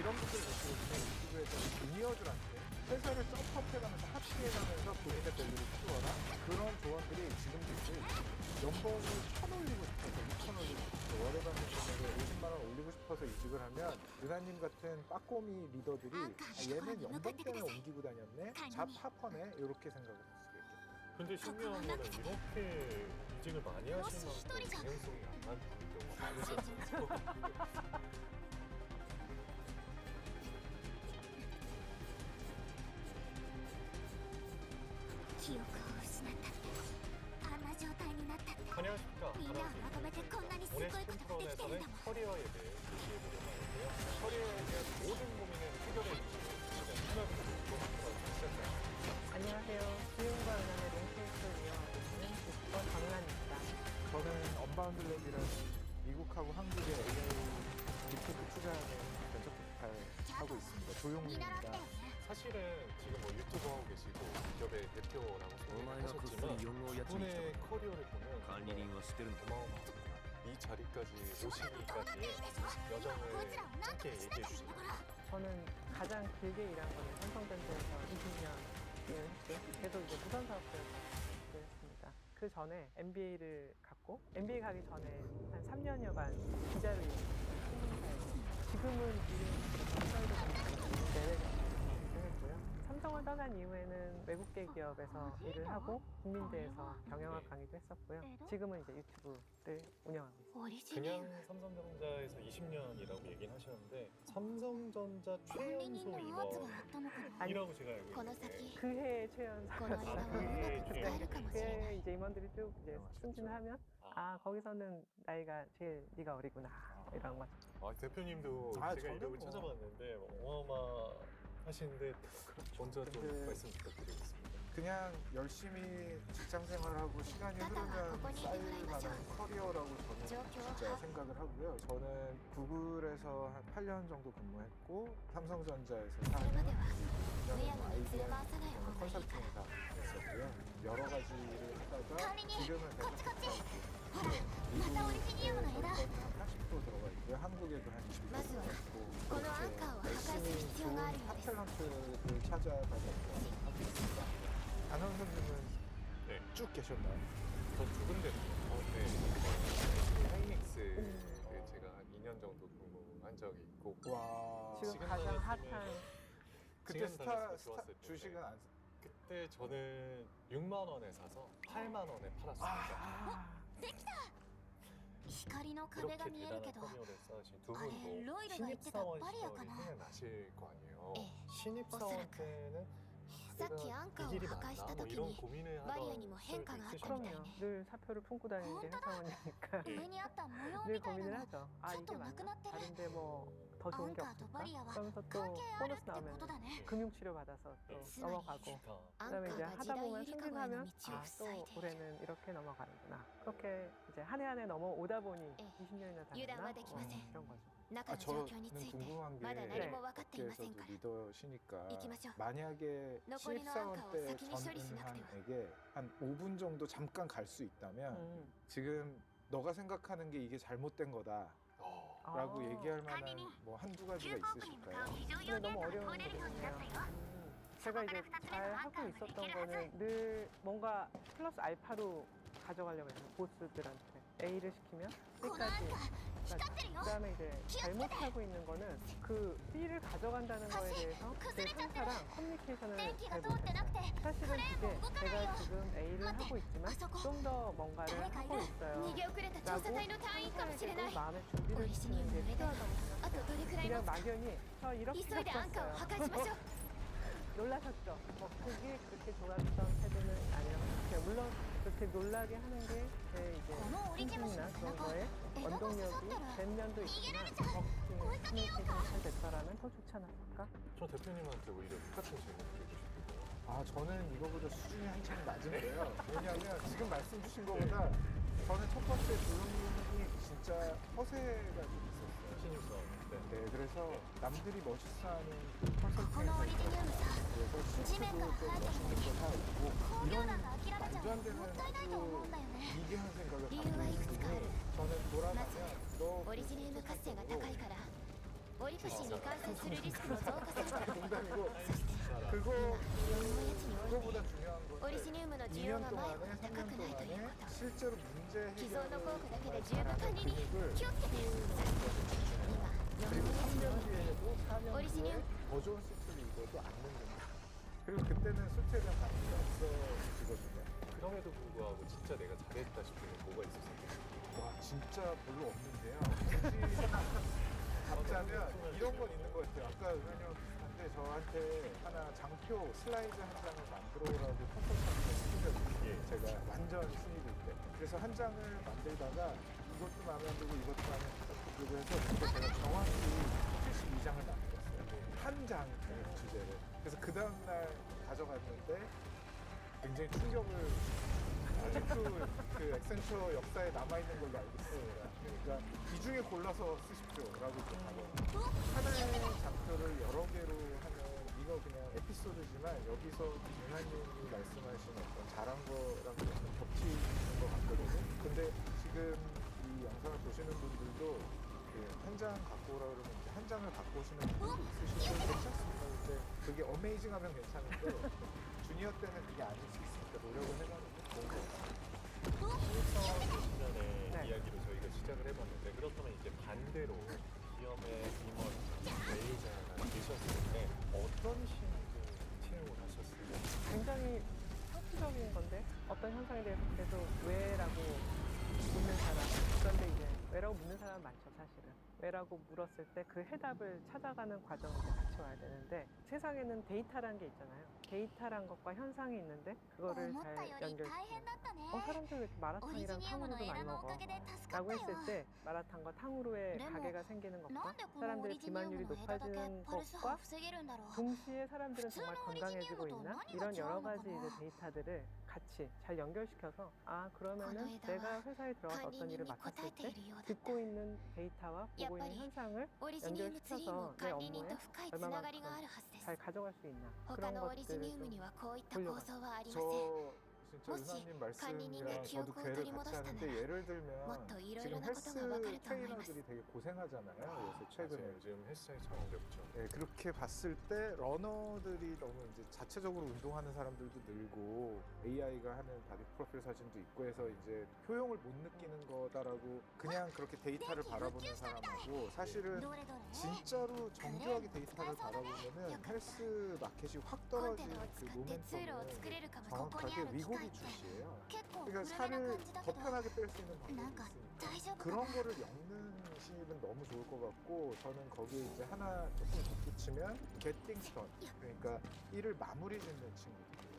이런 분들 계시고 유튜브에서 주니어들한테 회사를 점프업해가면서 하트해가면서 본인의 밸류를 키워라 그런 조언들이 지금도 있어요. 연봉을 1,000 올리고 싶어서 2,000 올리고 싶어서 월에 받는 금액을 50만 원 올리고 싶어서 이직을 하면 유나님 같은 빠꼬미 리더들이 얘는 연봉 때문에 옮기고 다녔네? 잡 하퍼네? 이렇게 생각을 할 수가 있겠다. 근데 신기한 거는 이렇게 이직을 많이 하실 만큼 개연성이 안 나는 경우가 많으셨어요. 記憶を失ったってあんな状態になったって 안녕하십니까. みんなをまとめてこんなにすごい 오늘 ことができてるん 스팀프론에서는 だもん 커리어에 대해 얘기해보려고 하는데요. 커리어에 대한 모든 고민을 해결해 주시는 신화분들 프로그램을 시작합니다. 안녕하세요. 수용과 은하의 롱테이크를 이어가고 있는 6번 정은아입니다. 저는 언바운드 랩이라는 미국하고 한국의 AI 빅테크 투자하는 벤처 캐피탈 하고 있습니다. 見習っ 조용민입니다. たよね 사실은 지금 뭐 유튜브 하고 계시고 기업의 대표라고 お前がこっそ 소개를 り4号やつに来 이분의 た 커리어를 보면 管理人は知ってるんだ 어마어마합니다. 이 자리까지 そんなこと思っていい 오시기까지 でしょ今 여정을 こいつらを何と 함께 かしなきゃ 얘기해 いけないんだ 주시면 から 저는 가장 길게 일한 거는 삼성전자에서 20년을 했고요. 계속 이제 무선 사업자에서 일을 했습니다. 그 전에 MBA를 갔고 MBA 가기 전에 한 3년여간 기자를 일했어요. 신문사에서. 지금은 일은 경찰도 내외적으로 일을 했고요. 삼성을 떠난 이후에는 외국계 기업에서 일을 하고 국민대에서 경영학 강의도 했었고요. 지금은 이제 유튜브를 운영하고 있습니다. オリジネー 그냥 삼성전자에서 20년이라고 얘기는 하셨는데 삼성전자 管理人 최연소 のアーツがやったのかな 임원이라고 제가 알고 この 있는데 先 그 해의 최연소. この間はうまく使えるかもし 그 れない 해에 이제 임원들이 쭉 이제 승진을 하면 아 거기서는 나이가 제일 네가 어리구나 이런 거죠. 대표님도 아, 제가 저는 이력을 뭐. 찾아봤는데 어마어마하신데 먼저 좀 근데 말씀 부탁드리겠습니다. 그냥 열심히 직장 생활하고 시간이 흐르면 쌓일 만한 커리어라고 저는 진짜 생각을 하고요. 저는 구글에서 한 8년 정도 근무했고 삼성전자에서 それまで 4년, はむ 2년은 やみに連れ IBM 回さない方がいい 컨설팅 회사 했었고요. 여러 가지 일을 하다가 지금은 벤처캐피탈 ほらまたオリジニウムの枝 80% 들어가 있고요. 한국에도 한 20% まずは 들어가 있고 このアンカーを破壊する 열심히 必要がある 좋은 ようです 탑탤런트를 찾아가서 하고 있습니다. 안원선님은 네. 쭉 계셨나요? 전 두 군데 네. 하이닉스 제가 한 2년 정도 근무한 적이 있고 와 지금 시간 가장 단위쯤에 핫한 그때 시간 단위가 스타 좋았을 때. 주식은 안 그때 저는 6만 원에 사서 8만 원에 팔았습니다. 光の壁が 그렇게 見えるけ 대단한 ど 커리어를 쌓으신 두 あれ 분도 ロイルが言ってた 신입사원 バリアか 시절이 な 생각나실 거 아니에요. 예. 신입사원 어서라크. 때는 さっきアンカーを破壊した時に 고민을 バリアにも変化があったみたい 그럼요. ね 늘 사표를 품고 다니는 게 회사원이니까 上にあった模様 늘 みたいな 고민을 の 하죠. 아 ちょっ 이게 となくな 맞나? ってる 다른데 뭐 더 ア 좋은 ン 게 カーとバ 없을까? リアは 그러면서 関 또 係あるっ 보너스 てこと 나오면 だね 금융 치료 받아서 또 스마일. 넘어가고 기타. アンカ 그다음에 ー 이제 が時 하다 代 보면 ゆりかごへ 승진하면 の道を 아 塞い 또 でる 올해는 이렇게 넘어가는구나. 그렇게 이제 한 해 한 해 넘어오다 보니 예. 20년이나 유단 다녔나? 와できません 그런 거죠. 中 아 の状況につ 저는 いて 궁금한 まだ 게 何も分かっていません 업계에서도 から 리더시니까 이기마쇼. 만약에 너꺼리는 신입사원 아까워 때 사키니 처리시나쿠테와. 전은한에게 한 5분 정도 잠깐 갈 수 있다면 지금 너가 생각하는 게 이게 잘못된 거다 라고 아. 얘기할 만한 뭐 한두 가지가 있으실까요? 근데 너무 어려운 부분이네요. 제가 이제 잘 하고 있었던 거는 늘 뭔가 플러스 알파로 가져가려고 해요. 보스들한테 A를 시키면 このアン B까지. カー光ってるよ 그다음에 이제 잘못하고 있는 거는 그 B를 가져간다는 거에 대해서 제 상사랑 커뮤니케이션을 電気が 잘 通ってな 못해요. くて 사실은 그게 제가 지금 A를 맞대. 하고 있지만 아서고. 좀 더 뭔가를 誰かい 하고 る 있어요. 逃げ遅れた調査隊の隊員かもしれない 마음의 オ 준비를 リジニウ 시키는 ム 게 のレベル 필요하다고 あとどれくらい 그냥 持つか 막연히 저 이렇게 急いでアンカーを破壊しましょう 놀라셨죠? 뭐 그게 그렇게 좋았던 태도는 아니라고 생각해요. 물론 그렇게 놀라게 하는 게 제 이제 このオリジナル 힘이나 の 그런 中 거에 枝が刺さ 원동력이 ったら 된 면도 있지만 커뮤니케이션이 잘 됐더라면 더 좋지 않았을까? 저 대표님한테 오히려 똑같은 질문 드리고 싶은데요. 아 저는 이거보다 수준이 한참 낮은데요. 왜냐하면 지금 말씀 주신 거보다 저는 첫 번째 조용님이 진짜 허세가 좀 있었어요. 신입사원 때. 네, 그래서 남들이 멋있어하는 그 このオリジニウムさ 그래서 실수도 좀 멋있는 거 하고 工業 이런 団が諦めちゃう 말도 の 안 되는 もったいないと思うんだよね 아주 이기한 생각을 이유가 갖고 있는 있을까? 분이 저는 돌아가면 너 オリジニウム活性が高いからオ折り口に感染するリスクも増加する 농담이고 そして 그거 今4分の1に及んでい 그거보다 る 중요한 オリ 건 ジニウムの需要 2년 が前ほ 동안에 ど高 3년 くないという 동안에 こと 실제로 문제 既存 해결을 の効果だけで 정말 十分 잘하는 管理に 근육을 気をつけて 키우는 今4 그리고 分の 3년 1に及んでいる 뒤에도 4년 오리지널? 뒤에 더 좋은 수트를 입어도 안 늙는다. 그리고 그때는 수트에 대한 관심이 없어지거든요. 그럼에도 불구하고 진짜 내가 잘했다 싶은 게 뭐가 있었어요? 와 진짜 별로 없는데요. 굳이 잡자면 이런 건 있는 것 같아요. 아까 의원님랑 비슷한데 저한테 하나 장표 슬라이드 한 장을 만들어오라고 컨설팅을 시키거든요. 제가 완전 신입일 때. 그래서 한 장을 만들다가 이것도 마음에 안 들고 이것도 마음에 안 들고 해서 그때 제가 정확히 72장을 만들었어요. 한 장 주제를. 그래서 그 다음날 가져갔는데 굉장히 충격을 아직도 그 액센처 역사에 남아있는 걸로 알고 있습니다. 그러니까 이 중에 골라서 쓰십시오라고 이렇게 하고 하나의 장표를 여러 개로 하면 이거 그냥 에피소드지만 여기서 윤하님이 말씀하신 어떤 잘한 거랑 약간 겹치는 것 같거든요. 근데 지금 이 영상을 보시는 분들도 한 장 갖고 오라 그러면 이제 한 장을 갖고 오시는 분들도 있으시고 괜찮습니다. 근데 그게 어메이징하면 괜찮은데 주니어 때는 그게 아닐 수 있으니까 노력을 해가는 게 좋은 것 같아요. 2020년의 네. 이야기로 저희가 시작을 해봤는데 그렇다면 이제 반대로 기업의 임원, 매니저가 되셨을 때 어떤 신분을 채용을 하셨을까요? 굉장히 상투적인 건데 어떤 현상에 대해서 계속 왜라고 묻는 사람. 그런데 이제 왜라고 묻는 사람은 많죠, 사실은. 왜라고 물었을 때 그 해답을 찾아가는 과정을 이제 같이 와야 되는데 세상에는 데이터라는 게 있잖아요. 데이터란 것과 현상이 있는데 그거를 思った 잘 より大 연결시키는 変だったね 사람들 왜 이렇게 オリジ 마라탕이랑 ニウムの 탕후루도 エ 많이 ラのお 먹어? かげで助か 라고 ったよ 했을 때 마라탕과 탕후루의 레모, 가게가 생기는 것과 なんでこのオ 사람들의 リジニウム 비만율이 の枝だけ 높아지는 パルス波 것과 防げるんだろう 동시에 사람들은普通の 정말 オリジニウム 건강해지고 と 있나? 何が 이런 違う 여러 のか 가지 な 이제 데이터들을 같이 잘 연결시켜서 아 この 그러면은 枝 내가 は 회사에 들어가서 管理 어떤 人 일을 に応 맡았을 えて 때 いるようだった 듣고 있는 데이터와 やっ 보고 ぱ 있는 り 현상을 オリジニウムツリーも 연결시켜서 내 管理人 업무에 と深いつ 얼마만큼 ながりがあるはずです 잘 가져갈 수 있나 他 그런 のオリジ 것들을 ニウム 좀 にはこういった構想はありません 저 진짜 혹시 은하님 관리인의 말씀이랑 저도 기억을 괴를 들이戻같이 하는데したなら 예를 들면 もっといろい 지금 ろなことが分かる 헬스 と思います 트레이너들이 되게 고생하잖아요. 요새 맞아요. 최근에. 요즘 헬스장이 참 어렵죠. 네, 그렇게 봤을 때 러너들이 너무 이제 자체적으로 운동하는 사람들도 늘고 AI가 하는 바디 프로필 사진도 있고 해서 이제 효용을 못 느끼는 거다라고 그냥 그렇게 데이터를 바라보는 사람하고 사실은 どれどれ 진짜로 정교하게 데이터를 바라보면은 헬스 마켓이 확 コンテ 떨어지는 ナを 그 使って通路を作れ 모멘텀은 るかもここにあ 정확하게 る機械 위고비 って 출시예요. 結構 그러니까 古めな 살을 感じだ 더 けど 편하게 뺄 수 있는 なん 방법이 か 있으니까 大丈夫か 그런 な 거를 엮는 신입은 너무 좋을 것 같고 저는 거기에 이제 하나 조금 덧붙이면 getting done 그러니까 일을 마무리 짓는 친구들이에요.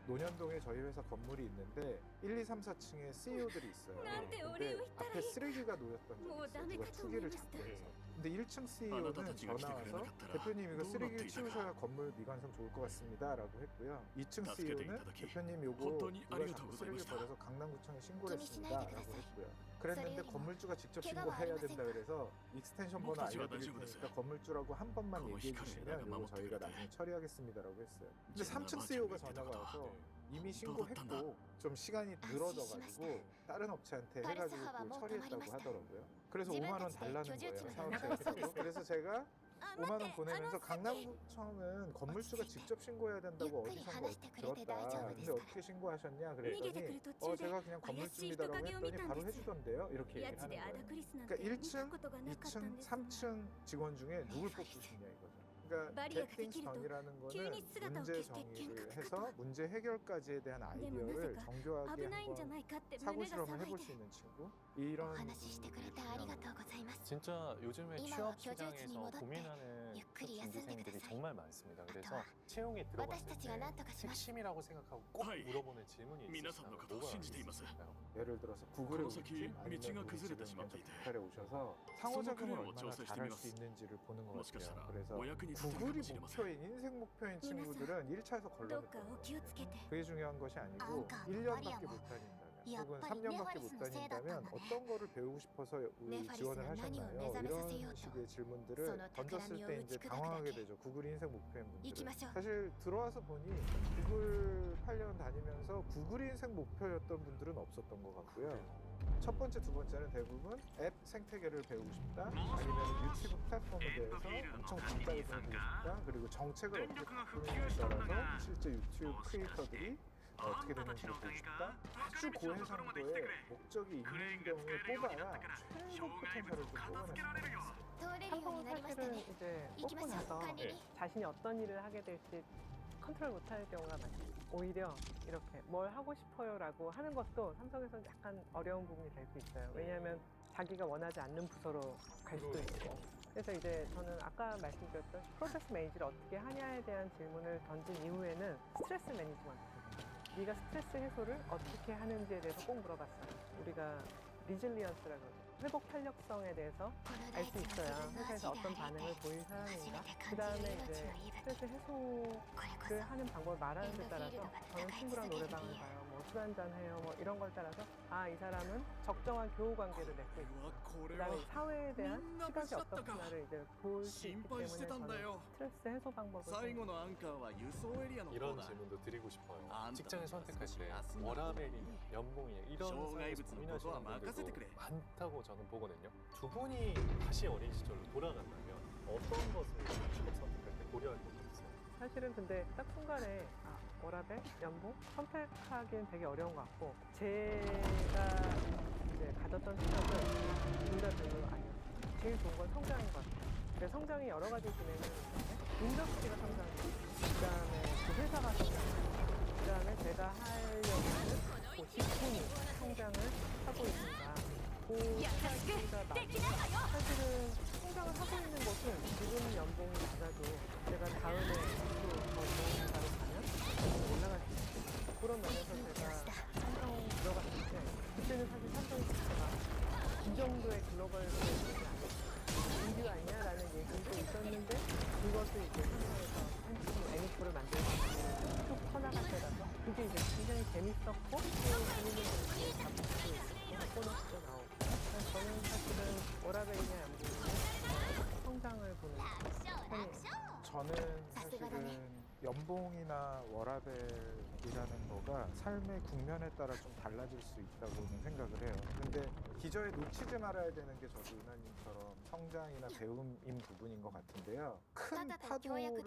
논현동에 저희 회사 건물이 있는데 1, 2, 3, 4층에 CEO들이 있어요. 나한테 근데 오래요 있다라 앞에 쓰레기가 놓였던 적이 뭐 있어요. 남의 누가 같은 투기를 의미였어. 잡고 해서. 근데 1층 CEO는 전화 와서 대표님 이거 쓰레기 치우셔야 건물 미관성 좋을 것 같습니다 라고 했고요. 2층 CEO는 대표님 요거 누가 자꾸 쓰레기 버려서 강남구청에 신고를 했습니다 라고 했고요. 그랬는데 건물주가 직접 신고해야 된다 그래서 익스텐션 번호 알려드릴 테니까 건물주라고 한 번만 얘기해 주시면 요거 저희가 나중에 처리하겠습니다 라고 했어요. 근데 3층 CEO가 전화가 와서 이미 신고했고 좀 시간이 늘어져가지고 다른 업체한테 해가지고 그걸 처리했다고 하더라고요. 그래서 5만 원 달라는 거예요 사업자에서. 그래서 제가 5만 원 보내면서 강남구청은 건물주가 직접 신고해야 된다고 어디선가 들었다. 근데 어떻게 신고하셨냐 그랬더니 제가 그냥 건물주입니다라고 했더니 바로 해주던데요 이렇게 や 얘기를 つ 하는 でアダ 거예요. クリスなんて 그러니까 見たことがな 1층, かったん 2층, です 3층 직원 중에 누굴 뽑으시냐 이거죠. 그러니까 바리아가 getting 생기는 done이라는 거는急に姿を 문제 消して 정의를 喧嘩 해서 문제 해결까지에 대한 でもなぜ 아이디어를 か 정교하게 危ないんじゃな 한번 いかって 사고 胸が 실험을 騒い 해볼 で 수 있는 친구 お 이런 話ししてくれてありがとうございます 진짜 요즘에 이마 취업 교주진이 시장에서 못 왔대. 고민하는 유클리 준비생들이 야스인데 정말 많습니다. 그래서 와. 채용에 들어갔을 私たちが何とかします 핵심이라고 생각하고 꼭 하이. 물어보는 질문이 있으시다면 皆さんのことを 뭐가 信じています 있을까요? 예를 들어서 구글에 この先 오실지 아니면 道が 우리 崩れて 지금 しまっていて 멘토 오셔서 そのクレ 상호작용을 ーンを 얼마나 調整してみ 잘할 ま 수 す 있는지를 보는 것 もしかした 같아요. ら 그래서 お役に立てるか 구글이 もしれません 목표인 인생 목표인 친구들은 1차에서 どう 걸러냈다는 かお気をつけて 그게 중요한 것이 아니고 아, 그러니까 1년밖에 말이야, 뭐. 못 다닌다면 혹은 3년밖에 못 다닌다면 어떤 거를 배우고 싶어서 우리 지원을 하셨나요? 이런 식의 질문들을 던졌을 때 이제 당황하게 되죠. 구글이 인생 목표인 분들은. 사실 들어와서 보니 구글 8년 다니면서 구글이 인생 목표였던 분들은 없었던 것 같고요. 첫 번째, 두 번째는 대부분 앱 생태계를 배우고 싶다, 아니면 유튜브 플랫폼에 대해서 엄청 진지하게 배우고 싶다, 그리고 정책을 어떻게 바꾸느냐에 따라서 실제 유튜브 크리에이터들이 어떻게 되는지를 보고 싶다. 아주 고해상도의 목적이 있는 경우에 뽑아야 최고 포텐셜을 좀 뽑아낼 수가 있어요. 삼성은 사실은 이제 뽑고 나서 자신이 어떤 일을 하게 될지 컨트롤 못할 경우가 많아요. 오히려 이렇게 뭘 하고 싶어요라고 하는 것도 삼성에서는 약간 어려운 부분이 될 수 있어요. 왜냐하면 자기가 원하지 않는 부서로 갈 수도 있고. 그래서 이제 저는 아까 말씀드렸던 프로세스 매니지를 어떻게 하냐에 대한 질문을 던진 이후에는 스트레스 매니지먼트, 네가 스트레스 해소를 어떻게 하는지에 대해서 꼭 물어봤어요. 우리가 리질리언스라고 그러죠. 회복 탄력성에 대해서 알 수 있어야 회사에서 어떤 반응을 보일 사람인가. 그 다음에 이제 스트레스 해소를 하는 방법을 말하는 데 따라서 저는 친구랑 노래방을 가요, 뭐 술 한잔 해요, 뭐 이런 걸 따라서 아, 이 사람은 적정한 교우 관계를 맺고 있고, 그 다음에 사회에 대한 시각이 어떻구나를 이제 볼 수 있기 때문에 저는 스트레스 해소 방법을 이런 질문도 드리고 싶어요. 직장을 선택할 때 워라밸이냐 연봉이냐 이런 사회에서 고민하시는 분들도 많다고 저는 보거든요. 두 분이 다시 어린 시절로 돌아간다면 어떤 것을 직업 선택할 때 고려할 것 같으세요? 사실은 근데 딱 순간에 아, 워라밸, 연봉 선택하기는 되게 어려운 것 같고, 제가 이제 가졌던 생각은 둘 다 별로 아니었어요. 제일 좋은 건 성장인 것 같아요. 그 성장이 여러 가지 진행을 했는데 인더스트리가 성장이고, 그 다음에 그 회사가 성장이고, 그 다음에 제가 하려고 하는 그 직군이 성장을 하고 있습니다. 그 생각이 많으니까 사실은 성장을 하고 있는 것은 지금 연봉이 낮아도 제가 다음에 또 더 좋은 회사로 가면 올라갈 수 있어요. 그런 면에서 제가 삼성 들어갔을 때 그때는 사실 삼성이 자체가 이 정도의 글로벌 기업이 아니었어요. 인류 아니냐라는 얘기도 있었는데 그것을 이제 삼성에서 한국으로 애니코를 만들고 쭉 퍼나갈 때라서 그게 이제 굉장히 재밌었고 또 재밌는 분들이 잡고 있고 보너스도 나오고. 저는 사실은 워라밸이냐 연봉이냐 성장을 보는 편이에요. 저는 사실은 연봉이나 워라밸이라는 거가 삶의 국면에 따라 좀 달라질 수 있다고는 생각을 해요. 근데 기저에 놓치지 말아야 되는 게 저도 은하님처럼 성장이나 배움인 부분인 것 같은데요. 큰 파도를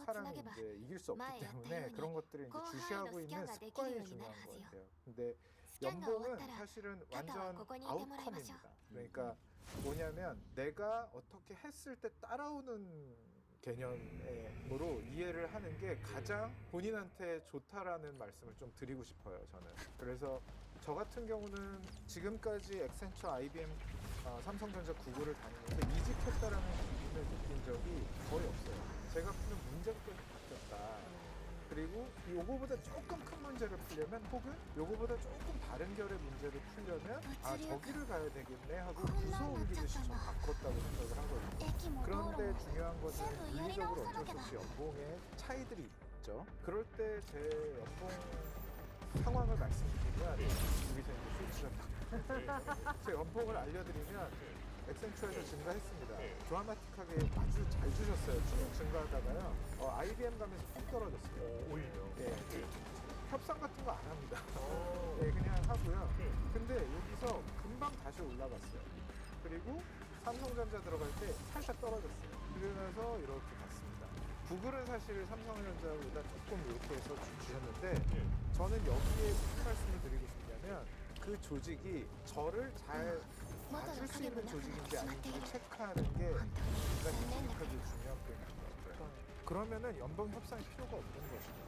사람이 이제 이길 수 없기 때문에 그런 것들을 이제 주시하고 있는 습관이 중요한 것 같아요. 근데 연봉은 사실은 완전 아웃컴입니다. 그러니까 뭐냐면 내가 어떻게 했을 때 따라오는 개념으로 이해를 하는 게 가장 본인한테 좋다라는 말씀을 좀 드리고 싶어요, 저는. 그래서 저 같은 경우는 지금까지 엑센처, IBM, 삼성전자, 구글을 다니면서 이직했다라는 기분을 느낀 적이 거의 없어요. 제가 푸는 문제점이 바뀌었다. 그리고 요거보다 조금 큰 문제를 풀려면, 혹은 요거보다 조금 다른 결의 문제를 풀려면 아, 저기를 가야 되겠네 하고 부서 옮기듯이 좀 바꿨다고 생각을 하거든요. 그런데 중요한 것은 물리적으로 어쩔 수 없이 연봉에 차이들이 있죠. 그럴 때 제 연봉 상황을 말씀드리면, 여기서 이제 스위치가 딱 제 연봉을 알려드리면 엑센처에서 증가했습니다. 드라마틱하게 아주 잘 주셨어요. 쭉 증가하다가요. IBM 가면서 쭉 떨어졌어요. 오히려. 예. 협상 같은 거 안 합니다. 예, 그냥 하고요. 근데 여기서 금방 다시 올라갔어요. 그리고 삼성전자 들어갈 때 살짝 떨어졌어요. 그러면서 이렇게 갔습니다. 구글은 사실 삼성전자보다 조금 이렇게 해서 주셨는데, 저는 여기에 무슨 말씀을 드리고 싶냐면, 그 조직이 저를 잘 봐줄 수 있는 조직인지 아닌지를 체크하는 게 일단 인식하기 중요한 포인트인 것 같아요. 그러면은 연봉 협상이 필요가 없는 것이거든요.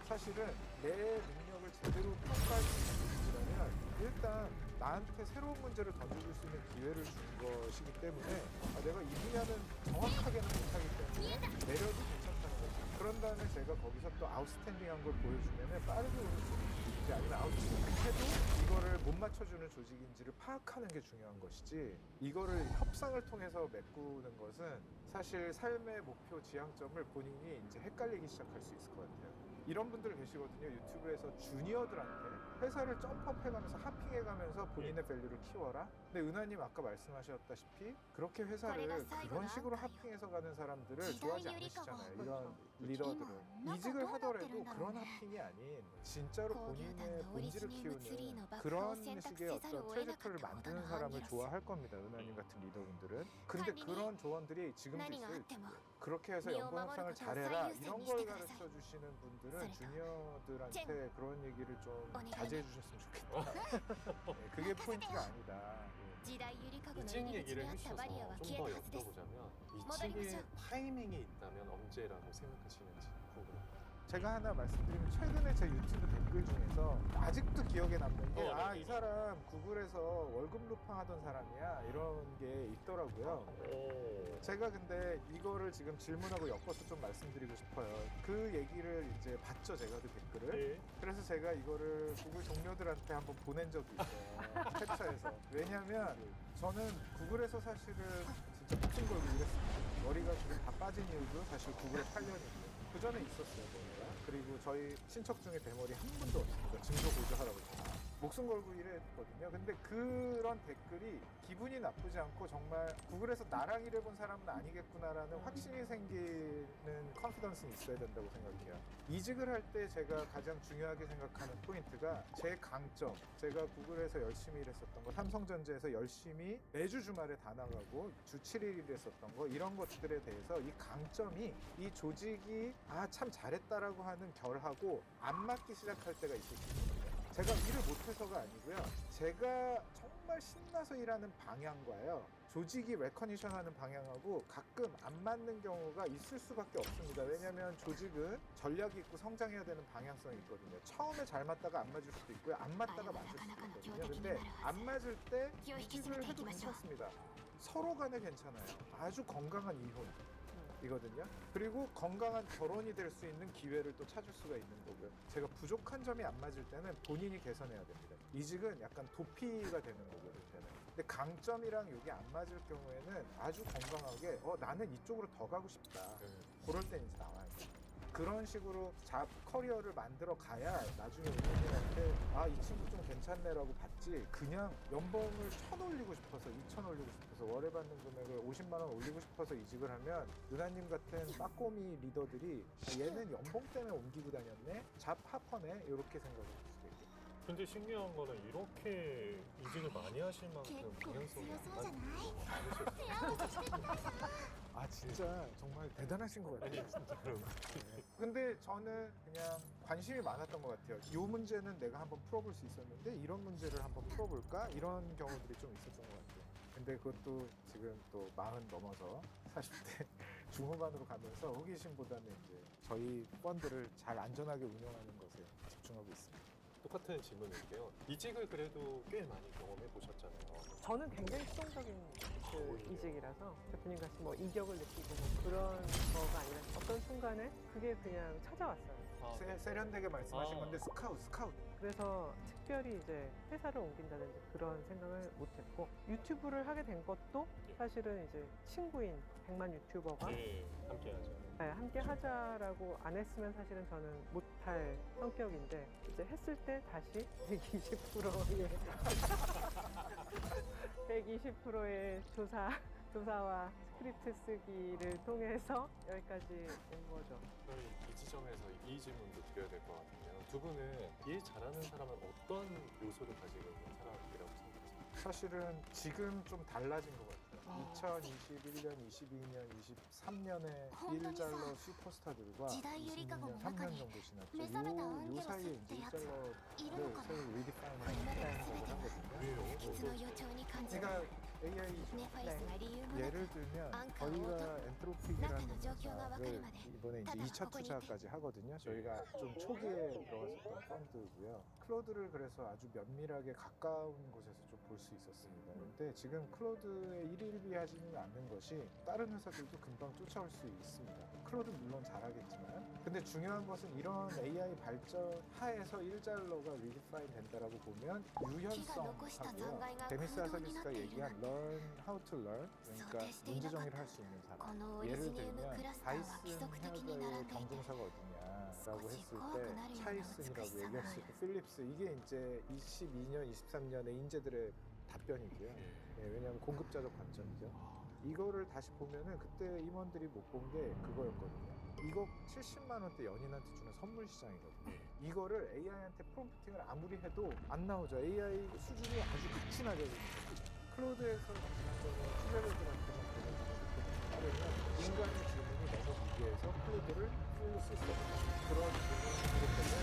사실은 내 능력을 제대로 평가할 수 있는 조직이라면 일단 나한테 새로운 문제를 던져줄 수 있는 기회를 준 것이기 때문에 내가 이 분야는 정확하게는 못하기 때문에 내려도 괜찮다는 거죠. 그런 다음에 제가 거기서 또 아웃스탠딩한 걸 보여주면은 빠르게 오는 조직인지 아니면 아웃스탠딩해도 이거를 못 맞춰주는 조직인지를 파악하는 게 중요한 것이지, 이거를 협상을 통해서 메꾸는 것은 사실 삶의 목표 지향점을 본인이 이제 헷갈리기 시작할 수 있을 것 같아요. 이런 분들 계시거든요. 유튜브에서 주니어들한테 회사를 점프해가면서 하핑해가면서 본인의 밸류를 키워라. 근데 은하님 아까 말씀하셨다시피 그렇게 회사를 그런 식으로 하핑해서 가는 사람들을 좋아하지 않으시잖아요. 이런 리더들은 이직을 하더라도 그런 하핑이 아닌 진짜로 본인의 본질을 키우는 그런 식의 어떤 트레저터를 만드는 사람을 좋아할 겁니다. 은하님 같은 리더분들은. 근데 그런 조언들이 지금도 있어요. 그렇게 해서 연봉 협상을 잘해라 이런 걸 가르쳐 주시는 분들은 주니어들한테 그런 얘기를 좀 자제해 주셨으면 좋겠다. 네, 그게 포인트가 아니다. 이직 얘기를 해주셔서 좀 더 여쭤보자면 이직의 타이밍이 있다면 언제라고 생각하시는지 궁금합니다. 제가 하나 말씀드리면 최근에 제 유튜브 댓글 중에서 아직도 기억에 남는 게 아, 이 사람 구글에서 월급 루팡하던 사람이야 이런 게 있더라고요. 제가 근데 이거를 지금 질문하고 엮어서 좀 말씀드리고 싶어요. 그 얘기를 이제 봤죠, 제가 그 댓글을. 그래서 제가 이거를 구글 동료들한테 한번 보낸 적이 있어요. 캡처해서. 왜냐면 저는 구글에서 사실은 진짜 목숨 걸고 일했습니다. 머리가 지금 다 빠진 이유도 사실 구글의 8년이고요. 그 전에 있었어요, 머리가. 그리고 저희 친척 중에 대머리 한 분도 없습니다. 증거 보조 할아버지. 목숨 걸고 일했거든요. 근데 그런 댓글이 기분이 나쁘지 않고 정말 구글에서 나랑 일해본 사람은 아니겠구나라는 확신이 생기는 컨피던스는 있어야 된다고 생각해요. 이직을 할 때 제가 가장 중요하게 생각하는 포인트가 제 강점, 제가 구글에서 열심히 일했었던 거, 삼성전자에서 열심히 매주 주말에 다 나가고 주 7일 일했었던 거 이런 것들에 대해서 이 강점이 이 조직이 아 참 잘했다라고 하는 결하고 안 맞기 시작할 때가 있을 수 있거든요. 제가 일을 못해서가 아니고요. 제가 정말 신나서 일하는 방향과요. 조직이 레커니션하는 방향하고 가끔 안 맞는 경우가 있을 수밖에 없습니다. 왜냐하면 조직은 전략이 있고 성장해야 되는 방향성이 있거든요. 처음에 잘 맞다가 안 맞을 수도 있고요. 안 맞다가 맞을 수도 있거든요. 근데 안 맞을 때 이직을 해도 괜찮습니다. 서로 간에 괜찮아요. 아주 건강한 이혼. 이거든요. 그리고 건강한 결혼이 될 수 있는 기회를 또 찾을 수가 있는 거고요. 제가 부족한 점이 안 맞을 때는 본인이 개선해야 됩니다. 이직은 약간 도피가 되는 거거든요. 근데 강점이랑 이게 안 맞을 경우에는 아주 건강하게 나는 이쪽으로 더 가고 싶다. 그럴 땐 이제 나와야 돼요. 그런 식으로 커리어를 만들어 가야 나중에 은행한테 아, 이 친구 좀 괜찮네라고 받지 그냥 연봉을 1,000 올리고 싶어서 2,000 올리고 싶어서 월에 받는 금액을 50만 원 올리고 싶어서 이직을 하면 은하님 같은 빠꼬미 리더들이 얘는 연봉 때문에 옮기고 다녔네? 잡 하퍼네? 이렇게 생각을 할 수도 있고. 근데 신기한 거는 이렇게 이직을 많이 하실 만큼 방향성이 안 맞으셨어요. 아 진짜 정말 대단하신 것 같아요. 진짜로. 근데 저는 그냥 관심이 많았던 것 같아요. 이 문제는 내가 한번 풀어볼 수 있었는데 이런 문제를 한번 풀어볼까? 이런 경우들이 좀 있었던 것 같아요. 근데 그것도 지금 또 40 넘어서 40대 중후반으로 가면서 호기심보다는 이제 저희 펀드를 잘 안전하게 운영하는 것에 집중하고 있습니다. 똑같은 질문인데요. 이직을 그래도 꽤 많이 경험해 보셨잖아요. 저는 굉장히 수동적인 그 이직이라서 대표님 같이 뭐 이격을 느끼고 뭐 그런 거가 아니라 어떤 순간에 그게 그냥 찾아왔어요. 세련되게 말씀하신 건데 스카우트. 그래서 특별히 이제 회사를 옮긴다든지 그런 생각을 못했고 유튜브를 하게 된 것도 사실은 이제 친구인 100만 유튜버가 함께 하죠. 네, 함께 하자라고 안 했으면 사실은 저는 못할 성격인데 이제 했을 때 다시 120%의 조사와 스크립트 쓰기를 통해서 여기까지 온 거죠. 이 지점에서 이 질문도 드려야 될 것 같은데요. 두 분은 일 잘하는 사람은 어떤 요소를 가지고 있는 사람이라고 생각하세요? 사실은 지금 좀 달라진 것 같아요. 2021년, 22년, 23년에 일잘러 슈퍼스타들과 20년, 3년 정도 지났죠. 요 사이에 이제 일잘러를 새로 리디파인을 하는 생각을 하거든요. 제가 AI죠. 예를 들면 저희가 엔트로픽이라는 회사를 이번에 이제 2차 투자까지 하거든요. 저희가 좀 초기에 들어왔었던 펀드고요. 클로드를 그래서 아주 면밀하게 가까운 곳에서 좀 볼 수 있었습니다. 근데 지금 클로드에 일일비하지는 않는 것이 다른 회사들도 금방 쫓아올 수 있습니다. 클로드 물론 잘하겠지만, 근데 중요한 것은 이런 AI 발전 하에서 일잘러가 리디파인 된다라고 보면 유연성하고요. 데미스 하사기스가 얘기한 learn how to learn, 그러니까 문제 정리를 할 수 있는 사람. 예를 들면 다이슨 헤어드라이어 경쟁사가 어디냐라고 했을 때 차이슨이라고 얘기했을 때 필립스, 이게 이제 22년, 23년의 인재들의 답변이고요. 예, 왜냐하면 공급자적 관점이죠. 이거를 다시 보면은 그때 임원들이 못 본 게 그거였거든요. 이거 70만 원대 연인한테 주는 선물 시장이거든요. 이거를 AI한테 프롬프팅을 아무리 해도 안 나오죠. AI 수준이 아주 극진하게 클로드에서 지난번에 투자자들한테만 보내주는 따르면 인간의 질문이 너무 무리해서 클로드를 풀로 쓸 수 없다. 그런 질문이기 때문에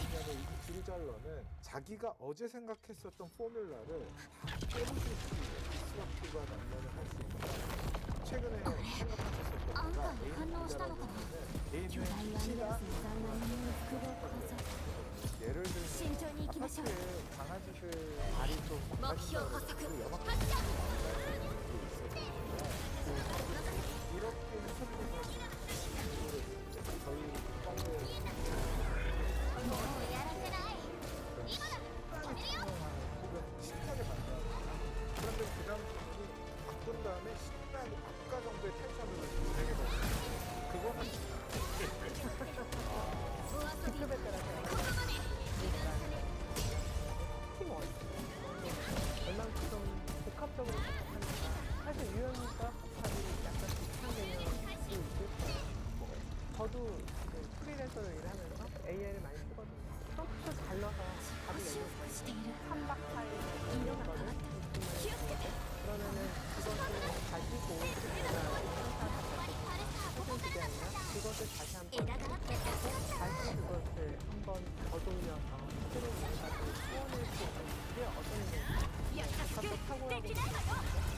2020년에 이 길잘러는 자기가 어제 생각했었던 포뮬라를 다 깨부술 수 있는 디스럽티브한 업무를 할 수 있는, 최근에 생각하셨었던 거가 AI는 C가 예를 들면 아파트에 강아지들 발이 좀 빠진다고 이렇게 해석해서 저희 사회에 신나게 만나고, 그런데 그 다음 분이 바꾼 다음에 신나게 아까 정도의 텐션을 되게 먹어요. 그거는 B급에 따라서 팀원 얼만큼 복합적으로 생각하니까 사실 유연과 복합이 약간 비슷한 개념이 있을 거예요. 저도 이제 프리랜서로 일을 하면서 AI를 많이 쓰거든요. 프롬프트 잘 넣어서 답이 내려서 3박 4일 이런 거를 그러면은 그것을 가지고 해줄 게 아니라 그것을 다시 한번 다시 그것을 한번 더 돌려서 새로운 뭔가를 구워낼 수 있는 게 어떤 복합적 사고라고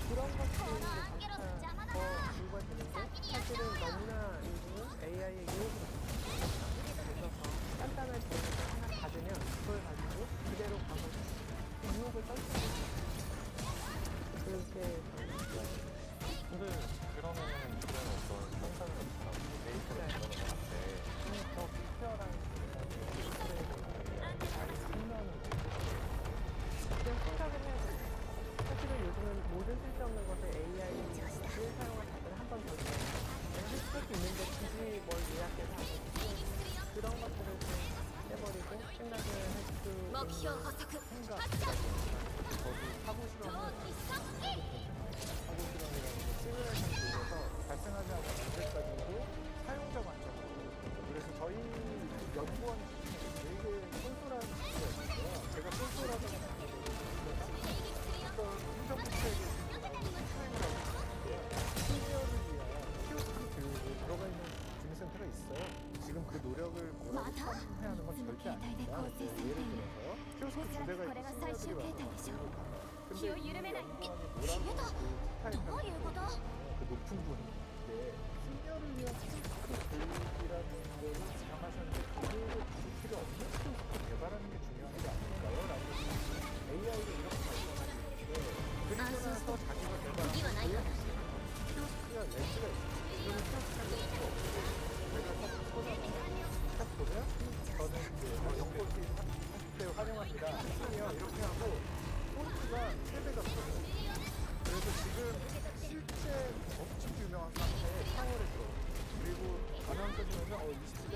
그런 것들이 더 이유가 되는데, 사실은 너무나 요즘은 AI의 유혹으로 있어서 간단한 질문을 하나 받으면 그걸 가지고 그대로 가고 그 유혹을 떨치고 그렇게 근데 그러면은 그런 어떤 현상을 데이터를 이런 것한테 더 불편한 그냥 생각을 해야 돼요. 사실은 요즘은 모든 쓸데 없는 것을 AI를 사용한 답을 한 번 더 줘요. 내가 할 수 있는데 굳이 뭘 요약해서 하고 그런 것들을 좀 해버리고 생각을 할 수 있는 생각. 저도 사고 실험을 사고실험이라는 게 시뮬레이션 쪽에서 발생하지 않은 문제까지도 사용자 관점으로. 그래서 저희 연구원 중에 되게 쏠쏠한 친구가 있어요. 제가 쏠쏠하다고 어떤 행정부처에게 수행을 하고 있는데 시니어를 위한 키오스크 교육에 들어가 있는 주민센터가 있어요. 지금 그 노력을 뭐라고 폄훼하는 건 절대 아닙니다. 예를 들어서 키오스크 두 대가 있고 시니어들이 와서 근데 이 연구원이 뭐라고 그 높은 분인데 시니어를 위한 키오스크 교육이라는 거를 주장하셨는데 그거를 받을 필요 없는 키오스크 개발하는 게 중요한 게 아닐까요? 라고 AI를 이렇게 발전하고 있는데, 그리고 나서 자기가 개발한 키오스크가 렌즈가 있어요. 그러면 키오스크가 필요 없고 내가 딱 꽂아서 딱 보면 저는 이제 연꽃이 40대 활용합니다. 시니어 이렇게 하고 폰트가 3배가 커요. 그래서 지금 실제 엄청 유명한 카페에 4월에 들어요. 그리고 가명까지 보면 20대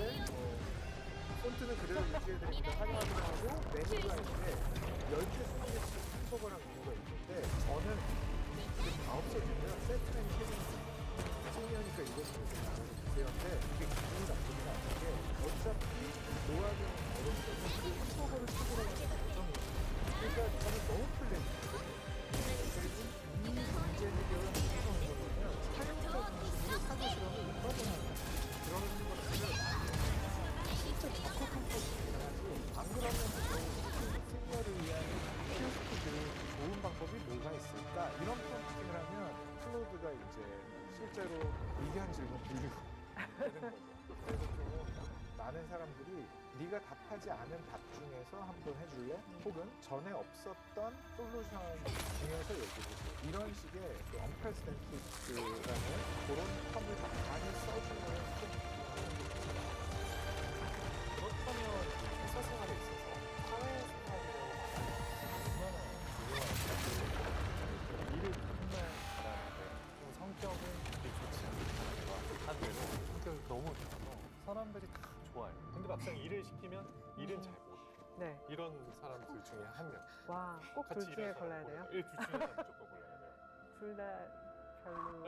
폰트는 그대로 유지해드립니다. 활용하기도 하고 메뉴가 있는데 10개, 20개씩 햄버거랑 메뉴가 있는데 저는 지금 다 없어지고요. 세트는 캐릭터 시니어니까 이것을 좀 나눠주세요인데 이게 기분이 나쁘진 않은 게 어차피 노화는 어렸을 때 햄버거를 찾으러 가는 과정이에요. 그러니까 저는 너무 플랜이거든요. 그리고 이 문제 해결을 무서운 거는 사용자분들이 사고 실험을 인터뷰하는 그런 것들을 많이 진짜 적극한 것들이 해야지. 안 그러면 시니어를 위한 키오스크 교육 좋은 방법이 뭐가 있을까? 이런 프롬프팅을 하면 클로드가 이제 실제로 위대한 질문 들리고 많은 사람들이 네가 답하지 않은 답 중에서 한번 해줄래? 혹은 전에 없었던 솔루션 중에서 얘기해줘. 이런 식의 그 unprecedented 그런 텀을 많이 써주는 좀 그렇다면 회사 생활에 있어서 사회생활이라고 얼마나 중요한지 일을 정말 잘하는데 좀 성격은 그렇게 좋지 않다. 반대로 성격이 너무 좋아서 사람들이 다 좋아요. 근데 막상 일을 시키면 일은 잘 못해. 네. 이런 사람들 중에 한 명. 와, 꼭 둘 같이 중에 일하는 골라야 사람 돼요? 고르면- 예, 둘 중에 하나 무조건 골라야 돼요. 둘 다 별로인데.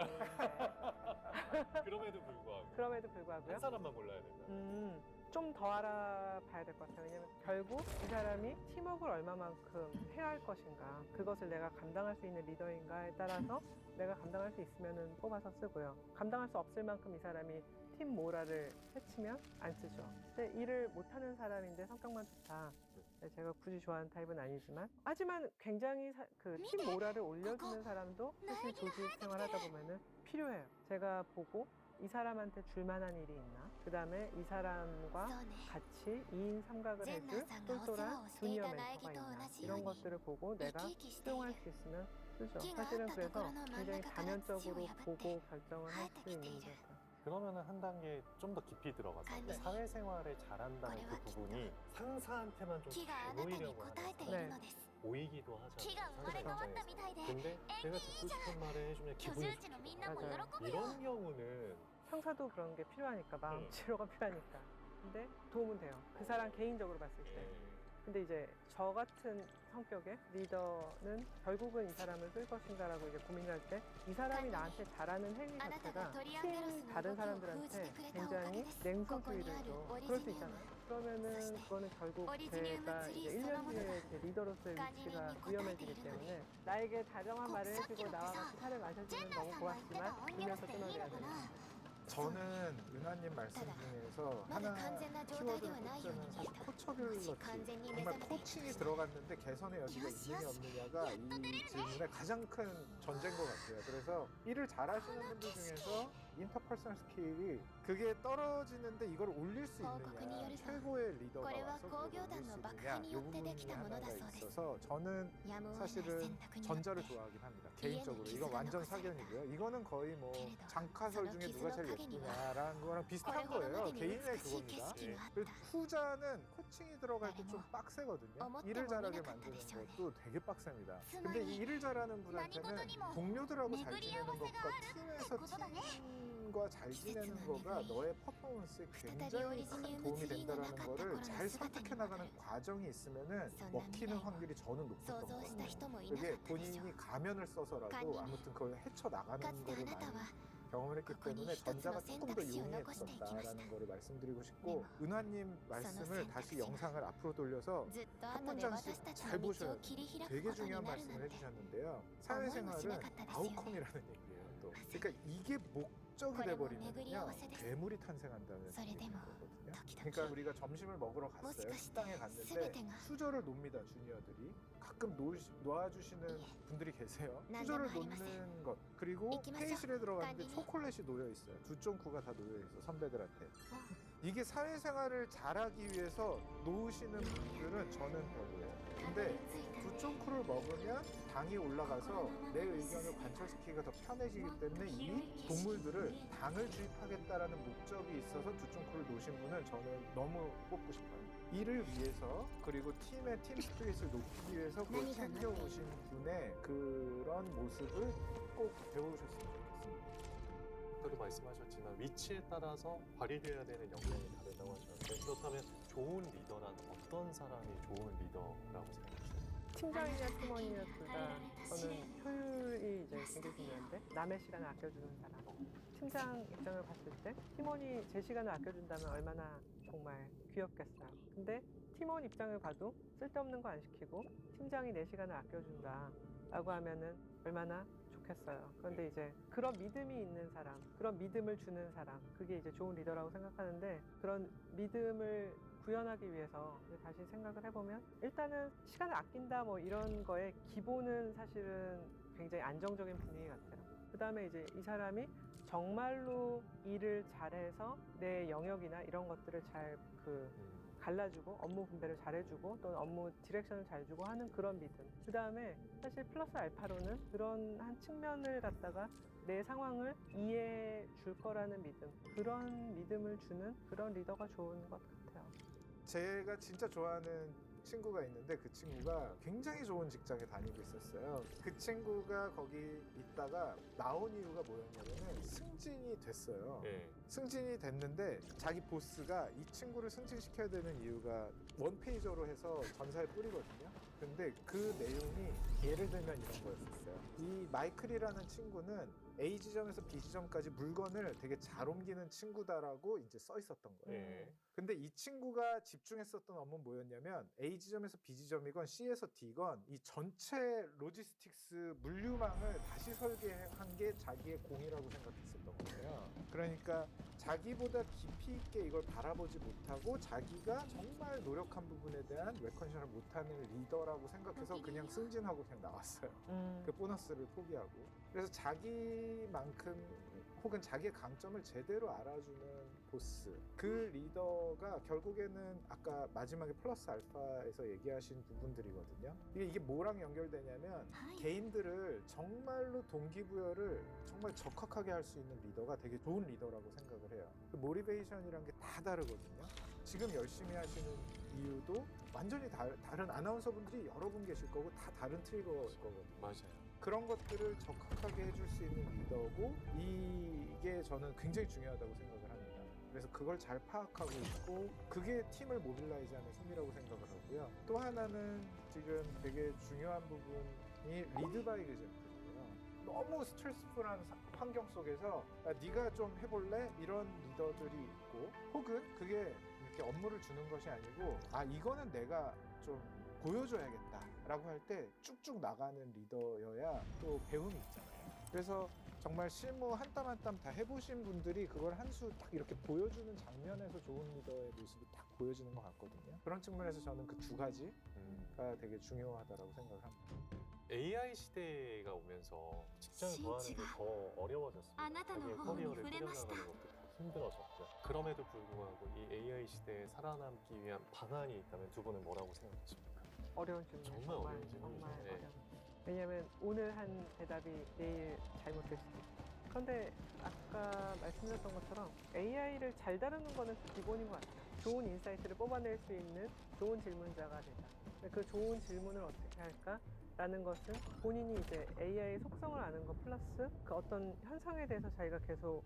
그럼에도 불구하고 그럼에도 불구하고요. 한 사람만 골라야 된다. 좀 더 알아봐야 될 것 같아요. 왜냐면 결국 이 사람이 팀워크를 얼마만큼 해야 할 것인가, 그것을 내가 감당할 수 있는 리더인가에 따라서 내가 감당할 수 있으면 뽑아서 쓰고요. 감당할 수 없을 만큼 이 사람이 팀 모랄을 해치면 안 쓰죠. 근데 일을 못하는 사람인데 성격만 좋다. 제가 굳이 좋아하는 타입은 아니지만, 하지만 굉장히 그 팀 모랄을 올려주는 사람도 사실 조직 생활하다 보면은 필요해요. 제가 보고 이 사람한테 줄만한 일이 있나? 그 다음에 이 사람과 そうね 같이 2인 삼각을 해줄 똘똘한 주니어 멘토가 있나? 이런 것들을 보고 내가 生き生きしてい 수용할 る 수 있으면 쓰죠. 木があ 사실은 ったとこ 그래서 ろの真ん 굉장히 中から土を 다면적으로 破って 보고 결정을 할 生え 수 てきて 있는 いる 거죠. 그러면은 한 단계 좀 더 깊이 들어가서 아니. 사회생활을 잘한다는 거래와 그 부분이 상사한테만 좀 木が 잘 あなたに 보이려고 応えて 하는 いるのです 보이기도 木が 하잖아요. 生まれ変わ 상사 ったみたいで 입장에서. 근데 내가 듣고 싶은 말을 해주면 居 기분이 住地のみん 좋기도 なも 하고 喜ぶよ 이런 경우는 상사도 그런 게 필요하니까 마음 네. 치료가 필요하니까. 근데 도움은 돼요. 그 사람 개인적으로 봤을 때. 근데 이제 저 같은 성격의 리더는 결국은 이 사람을 쓸 것인가라고 이제 고민할 때 이 사람이 나한테 잘하는 행위 자체가 팀 다른 사람들한테 굉장히 냉소주의를 줘. 그럴 수 있잖아요. 그러면은 그거는 결국 제가 이제 1년 뒤에 제 리더로서의 위치가 위험해지기 때문에 나에게 다정한 말을 해주고 나와 같이 차를 마셔주면 너무 고맙지만 울면서 끊어내야 되는 거죠. 저는 은하님 말씀 중에서 하나 키워드를 꼽자면 사실 코처빌러티 정말 코칭이 들어갔는데 개선의 여지가 있느냐 없느냐가 이 질문의 가장 큰 전제인 것 같아요. 그래서 일을 잘하시는 분들 중에서 인터퍼스널 스킬이 그게 떨어지는데 이걸 올릴 수 있느냐, 최고의 리더가 와서 그걸 올릴 수 있느냐, 이 부분이 하나가 있어서 저는 やむを得ない 사실은 選択によって 전자를 좋아하긴 합니다. 개인적으로 이건 완전 사견이고요. 이거는 거의 뭐 장카설 중에 누가 제일 예쁘냐라는 거랑 비슷한 거예요. 개인의 그겁니다. 그리고 후자는 코칭이 들어갈 때 좀 빡세거든요. 일을 잘하게 만드는 것도 되게 빡셉니다. 근데 이 일을 잘하는 분한테는 동료들하고 잘 지내는 것과 팀에서 팀과 잘 지내는 거가 너의 퍼포먼스에 굉장히 큰 도움이 된다는 거를 잘 선택해 나가는 과정이 있으면은 먹히는 확률이 저는 높았던 것 想像した 같아요. 人もいなか 그게 ったでしょ 본인이 가면을 써서라도 아무튼 그걸 헤쳐나가는 かつてあ 거를 なたは 많이 경험을 했기 때문에 전자가 조금 더 용이했었다라는 거를 말씀드리고 싶고 은하님 말씀을 다시 영상을 앞으로 돌려서 ずっと 한 後で私 문장씩 たち 잘 の道を 보셔야 切 돼요. り開く 되게 ことに 중요한 なる 말씀을 なんて 해주셨는데요. 思いもし 사회생활은 なかったですよ 아웃컴이라는 얘기예요. 또. 그러니까 이게 목적이 거래 뭐 돼버리면요巡り合わせです 괴물이 탄생한다는 소리 얘기인 데모. 거거든요. 도끼도끼. 그러니까 우리가 점심을 먹으러 갔어요. もしかして 식당에 갔는데 全てが 수저를 놉니다. 주니어들이 가끔 놓아주시는 예. 분들이 계세요. 난 수저를 너무 알겠어요. 놓는 것 그리고 이기마쇼. 회의실에 들어갔는데 까니. 초콜릿이 놓여 있어요. 2.9가 다 놓여 있어 선배들한테. 이게 사회생활을 잘하기 위해서 놓으시는 분들은 저는 별로예요. 근데 2.9를 먹으면 당이 올라가서 내 의견을 관철시키기가 더 편해지기 때문에 이 동물들을 당을 주입하겠다라는 목적이 있어서 2.9를 놓으신 분은 저는 너무 뽑고 싶어요. 이를 위해서 그리고 팀의 팀 스피릿을 높이기 위해서 그걸 챙겨오신 분의 그런 모습을 꼭 배우셨으면 좋겠습니다. 아까도 말씀하셨지만 위치에 따라서 발휘되어야 되는 역량이 다르다고 하셨는데 그렇다면 좋은 리더란 어떤 사람이 좋은 리더라고 생각하세요? 팀장이냐 팀원이냐 둘 다 저는 효율이 이제 굉장히 중요한데 남의 시간을 아껴주는 사람. 팀장 입장을 봤을 때 팀원이 제 시간을 아껴준다면 얼마나 정말 귀엽겠어요. 근데 팀원 입장을 봐도 쓸데없는 거 안 시키고 팀장이 내 시간을 아껴준다라고 하면은 얼마나 좋겠어요. 그런데 이제 그런 믿음이 있는 사람, 그런 믿음을 주는 사람, 그게 이제 좋은 리더라고 생각하는데 그런 믿음을 구현하기 위해서 이제 다시 생각을 해보면 일단은 시간을 아낀다 뭐 이런 거에 기본은 사실은 굉장히 안정적인 분위기 같아요. 그 다음에 이제 이 사람이 정말로 일을 잘해서 내 영역이나 이런 것들을 잘 갈라주고 업무 분배를 잘해주고 또는 업무 디렉션을 잘 주고 하는 그런 믿음. 그 다음에 사실 플러스 알파로는 그런 한 측면을 갖다가 내 상황을 이해해 줄 거라는 믿음, 그런 믿음을 주는 그런 리더가 좋은 것 같아요. 제가 진짜 좋아하는 친구가 있는데 그 친구가 굉장히 좋은 직장에 다니고 있었어요. 그 친구가 거기 있다가 나온 이유가 뭐였냐면은 승진이 됐어요. 예. 승진이 됐는데 자기 보스가 이 친구를 승진시켜야 되는 이유가 원페이저로 해서 전사에 뿌리거든요. 근데 그 내용이 예를 들면 이런 거였었어요. 이 마이클이라는 친구는 A 지점에서 B 지점까지 물건을 되게 잘 옮기는 친구다라고 이제 써 있었던 거예요. 예. 근데 이 친구가 집중했었던 업무는 뭐였냐면 A 지점에서 B 지점이건 C에서 D건 이 전체 로지스틱스 물류망을 다시 설계한 게 자기의 공이라고 생각했었던 거예요. 그러니까 자기보다 깊이 있게 이걸 바라보지 못하고 자기가 정말 노력한 부분에 대한 레컨션을 못하는 리더라고 생각해서 그냥 승진하고 그냥 나왔어요. 그 보너스를 포기하고. 그래서 자기만큼 혹은 자기의 강점을 제대로 알아주는 보스, 그 리더가 결국에는 아까 마지막에 플러스 알파에서 얘기하신 부분들이거든요. 이게 뭐랑 연결되냐면 개인들을 정말로 동기부여를 정말 적확하게 할 수 있는 리더가 되게 좋은 리더라고 생각을 해요. 그 모티베이션이란 게 다 다르거든요. 지금 열심히 하시는 이유도 완전히 다른 아나운서분들이 여러 분 계실 거고 다 다른 트리거일 거거든요. 맞아요. 그런 것들을 적확하게 해줄 수 있는 리더고 이게 저는 굉장히 중요하다고 생각을 합니다. 그래서 그걸 잘 파악하고 있고 그게 팀을 모빌라이즈하는 힘이라고 생각을 하고요. 또 하나는 지금 되게 중요한 부분이 리드 바이 그젠플이에요. 너무 스트레스풀한 환경 속에서 야, 네가 좀 해볼래? 이런 리더들이 있고 혹은 그게 이렇게 업무를 주는 것이 아니고 아 이거는 내가 좀 보여줘야겠다 라고 할 때 쭉쭉 나가는 리더여야 또 배움이 있잖아요. 그래서 정말 실무 한 땀 한 땀 다 해보신 분들이 그걸 한 수 딱 이렇게 보여주는 장면에서 좋은 리더의 모습이 딱 보여지는 것 같거든요. 그런 측면에서 저는 그 두 가지가 되게 중요하다고 생각을 합니다. AI 시대가 오면서 직장을 구하는 게 더 어려워졌습니다. 자기의 커리어를 꾸려나가는 것도 더 힘들어졌고 그럼에도 불구하고 이 AI 시대에 살아남기 위한 방안이 있다면 두 분은 뭐라고 생각하십니까? 어려운 질문이에요. 정말 어려운 질문이죠. 정말 네. 어려운. 왜냐하면 오늘 한 대답이 내일 잘못될 수도 있고. 그런데 아까 말씀드렸던 것처럼 AI를 잘 다루는 거는 기본인 것 같아요. 좋은 인사이트를 뽑아낼 수 있는 좋은 질문자가 되자. 그 좋은 질문을 어떻게 할까? 라는 것은 본인이 이제 AI의 속성을 아는 것 플러스 그 어떤 현상에 대해서 자기가 계속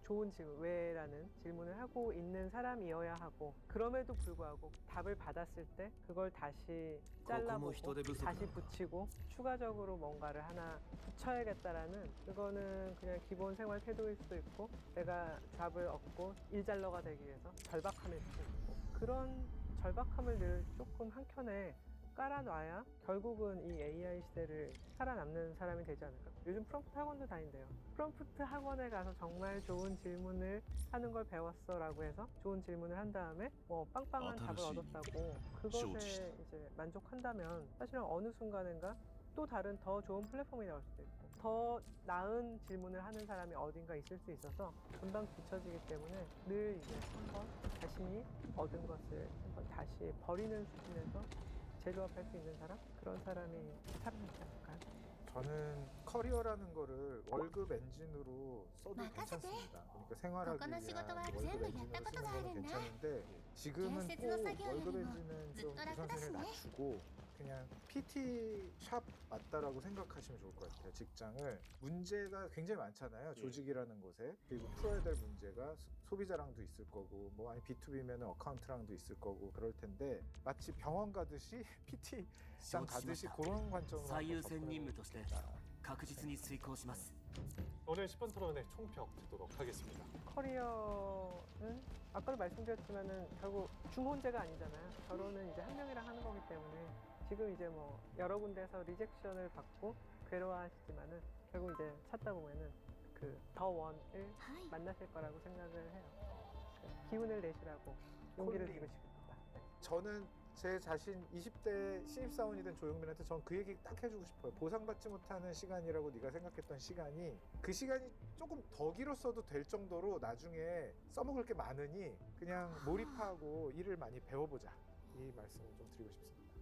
좋은 질문, 왜라는 질문을 하고 있는 사람이어야 하고 그럼에도 불구하고 답을 받았을 때 그걸 다시 잘라보고 다시 붙이고 추가적으로 뭔가를 하나 붙여야겠다라는 그거는 그냥 기본 생활 태도일 수도 있고 내가 잡을 얻고 일잘러가 되기 위해서 절박함일 수도 있고 그런 절박함을 늘 조금 한켠에 깔아놔야 결국은 이 AI 시대를 살아남는 사람이 되지 않을까. 요즘 프롬프트 학원도 다닌대요. 프롬프트 학원에 가서 정말 좋은 질문을 하는 걸 배웠어 라고 해서 좋은 질문을 한 다음에 뭐 빵빵한 답을 얻었다고 그것에 이제 만족한다면 사실은 어느 순간인가 또 다른 더 좋은 플랫폼이 나올 수도 있고 더 나은 질문을 하는 사람이 어딘가 있을 수 있어서 금방 뒤처지기 때문에 늘 이제 한번 자신이 얻은 것을 한번 다시 버리는 수준에서 재조합할 수 있는 사람? 그런 사람이 살아남지 않을까요? 저는 커리어라는 거를 월급 엔진으로 써도 괜찮습니다. 그러니까 생활하기 위한 월급 엔진으로 쓰는 거는 괜찮은데 지금은 꼭 월급 엔진은 좀 우선순위를 낮추고 그냥 PT 샵 맞다라고 생각하시면 좋을 것 같아요. 직장을 문제가 굉장히 많잖아요. 조직이라는 곳에 그리고 풀어야 될 문제가 소비자랑도 있을 거고 뭐 아니 B2B면 어카운트랑도 있을 거고 그럴 텐데 마치 병원 가듯이 PT장 가듯이 그런 관점으로 한번 접근해보면 좋겠다. 오늘 10분 토론의 총평 듣도록 하겠습니다. 커리어는 아까도 말씀드렸지만은 결국 중혼제가 아니잖아요. 결혼은 이제 한 명이랑 하는 거기 때문에 지금 이제 뭐 여러 군데서 리젝션을 받고 괴로워하시지만은 결국 이제 찾다 보면은 그 더 원을 만나실 거라고 생각을 해요. 그 기운을 내시라고 용기를 주고 싶습니다. 네. 저는 제 자신 20대 신입사원이 된 조용민한테 전 그 얘기 딱 해주고 싶어요. 보상받지 못하는 시간이라고 네가 생각했던 시간이 그 시간이 조금 더 길었어도 될 정도로 나중에 써먹을 게 많으니 그냥 몰입하고 일을 많이 배워보자. 이 말씀을 좀 드리고 싶습니다.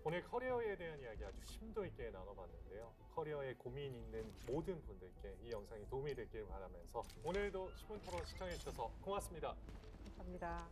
오늘 커리어에 대한 이야기 아주 심도 있게 나눠봤는데요. 커리어에 고민 있는 모든 분들께 이 영상이 도움이 됐길 바라면서 오늘도 10분 토론 시청해주셔서 고맙습니다. 감사합니다.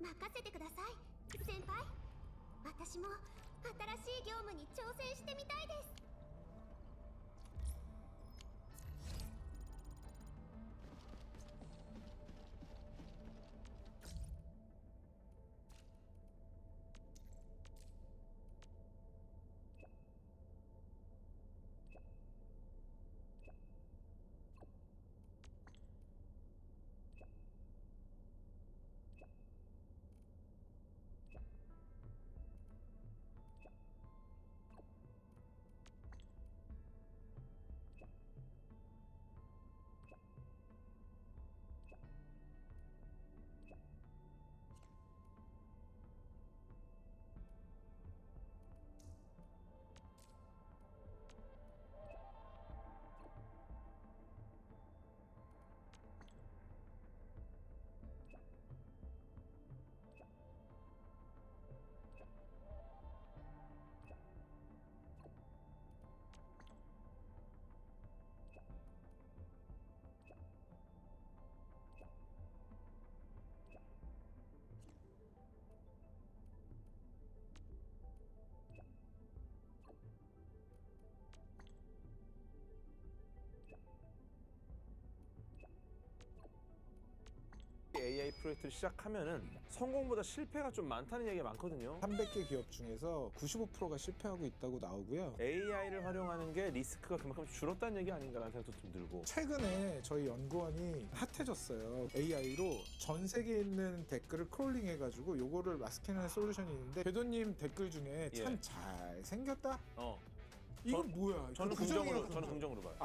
任せてください先輩。私も新しい業務に挑戦してみたいです。AI 프로젝트를 시작하면은 성공보다 실패가 좀 많다는 얘기가 많거든요. 300개 기업 중에서 95%가 실패하고 있다고 나오고요. AI를 활용하는 게 리스크가 그만큼 줄었다는 얘기 아닌가라는 생각도 좀 들고. 최근에 저희 연구원이 핫해졌어요. AI로 전 세계에 있는 댓글을 크롤링해가지고 요거를 마스킹하는 솔루션이 있는데 궤도님 댓글 중에 참 잘 생겼다. 이거 뭐야? 저는 긍정으로 봐요.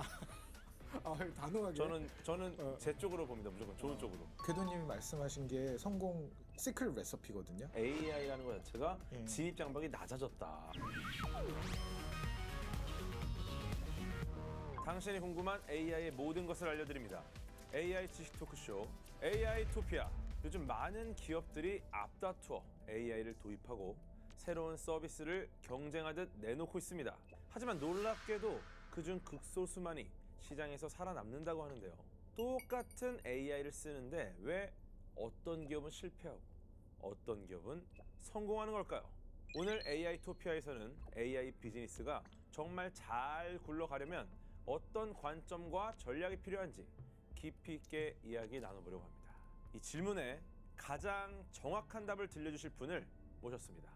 단호하게. 저는 제 쪽으로 봅니다. 무조건 좋은 쪽으로. 궤도님이 말씀하신 게 성공 시크릿 레시피거든요. AI라는 것 자체가 진입 장벽이 낮아졌다. 당신이 궁금한 AI의 모든 것을 알려드립니다. AI 지식 토크쇼 AI 토피아. 요즘 많은 기업들이 앞다투어 AI를 도입하고 새로운 서비스를 경쟁하듯 내놓고 있습니다. 하지만 놀랍게도 그중 극소수만이 시장에서 살아남는다고 하는데요. 똑같은 AI를 쓰는데 왜 어떤 기업은 실패하고 어떤 기업은 성공하는 걸까요? 오늘 AI 토피아에서는 AI 비즈니스가 정말 잘 굴러가려면 어떤 관점과 전략이 필요한지 깊이 있게 이야기 나눠보려고 합니다. 이 질문에 가장 정확한 답을 들려주실 분을 모셨습니다.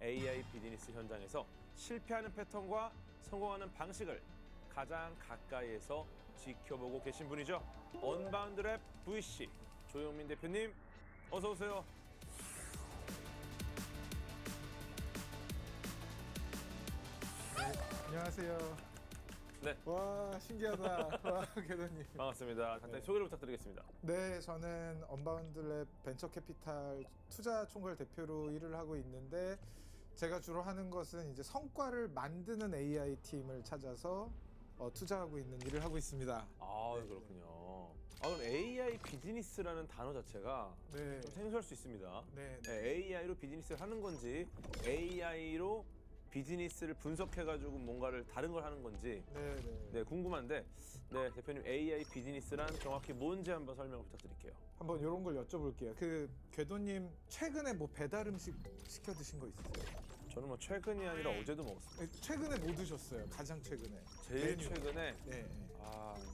AI 비즈니스 현장에서 실패하는 패턴과 성공하는 방식을 가장 가까이에서 지켜보고 계신 분이죠. 언바운드랩 VC 조용민 대표님, 어서 오세요. 안녕하세요. 네. 와, 신기하다. 와, 궤도님. 반갑습니다. 간단히 소개를 부탁드리겠습니다. 네, 저는 언바운드랩 벤처캐피탈 투자총괄 대표로 일을 하고 있는데 제가 주로 하는 것은 이제 성과를 만드는 AI 팀을 찾아서 투자하고 있는 일을 하고 있습니다. 네. 그렇군요. 그럼 AI 비즈니스라는 단어 자체가 네. 좀 생소할 수 있습니다. 네. AI로 비즈니스를 하는 건지 AI로 비즈니스를 분석해가지고 뭔가를 다른 걸 하는 건지 네. 궁금한데 대표님 AI 비즈니스란 정확히 뭔지 한번 설명 부탁드릴게요. 한번 이런 걸 여쭤볼게요. 그 궤도님 최근에 뭐 배달 음식 시켜 드신 거 있으세요? 저는 뭐 최근이 아니라 어제도 먹었습니다. 최근에 뭐 드셨어요? 가장 최근에? 제일 최근에 네.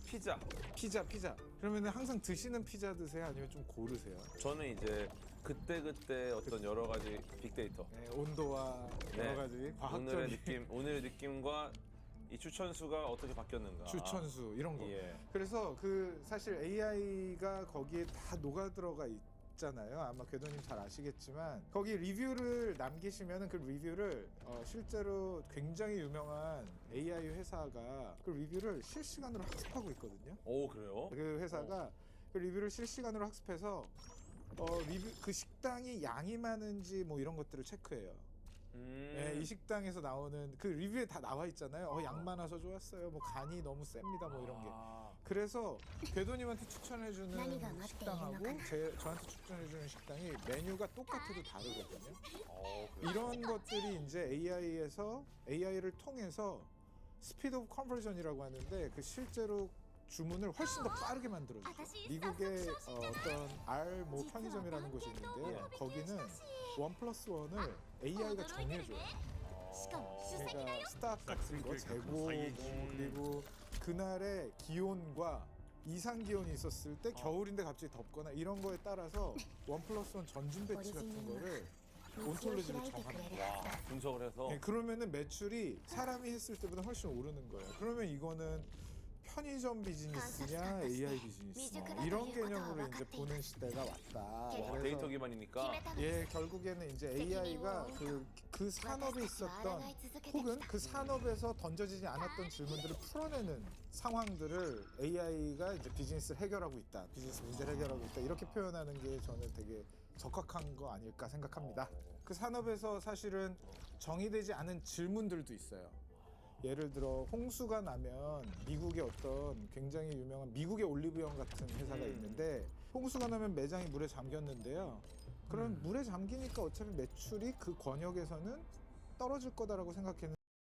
피자. 피자. 그러면 항상 드시는 피자 드세요? 아니면 좀 고르세요? 저는 이제 그때 어떤 여러 가지 빅데이터. 네, 온도와 여러 네. 가지 과학적인 오늘의 느낌과 이 추천수가 어떻게 바뀌었는가. 추천수 이런 거. 예. 그래서 그 사실 AI가 거기에 다 녹아 들어가 있잖아요. 아마 궤도님 잘 아시겠지만 거기 리뷰를 남기시면은 그 리뷰를 실제로 굉장히 유명한 AI 회사가 그 리뷰를 실시간으로 학습하고 있거든요. 오, 그래요? 그 회사가 그 리뷰를 실시간으로 학습해서 리뷰 그 식당이 양이 많은지 뭐 이런 것들을 체크해요. 네, 이 식당에서 나오는 그 리뷰에 다 나와 있잖아요. 양 많아서 좋았어요. 뭐 간이 너무 셉니다. 뭐 이런 게. 그래서 궤도님한테 추천해주는 식당하고 저한테 추천해주는 식당이 메뉴가 똑같아도 다르거든요. 이런 것들이 이제 AI를 통해서 스피드 오브 컨버전이라고 하는데 그 실제로 주문을 훨씬 더 빠르게 만들어줘요. 미국의 어떤 R 모 편의점이라는 곳이 있는데요. 거기는 1+1을 AI가 정해줘요. 그러니까 스타트 같은 거 재고 뭐 그리고 그날의 기온과 이상 기온이 있었을 때 겨울인데 갑자기 덥거나 이런 거에 따라서 1+1 전진 배치 같은 거를 온톨로지를 정합니다. 분석을 해서. 네, 그러면은 매출이 사람이 했을 때보다 훨씬 오르는 거예요. 그러면 이거는 편의점 비즈니스냐 AI 비즈니스냐 이런 개념으로 이제 보는 시대가 왔다. 와, 데이터 기반이니까. 예, 결국에는 이제 AI가 그 산업에 있었던 혹은 그 산업에서 던져지지 않았던 질문들을 풀어내는 상황들을 AI가 이제 비즈니스를 해결하고 있다. 비즈니스 문제를 해결하고 있다. 이렇게 표현하는 게 저는 되게 적합한 거 아닐까 생각합니다. 그 산업에서 사실은 정의되지 않은 질문들도 있어요. 예를 들어 홍수가 나면 미국의 어떤 굉장히 유명한 미국의 올리브영 같은 회사가 있는데 홍수가 나면 매장이 물에 잠겼는데요. 그럼 물에 잠기니까 어차피 매출이 그 권역에서는 떨어질 거다라고 생각했는데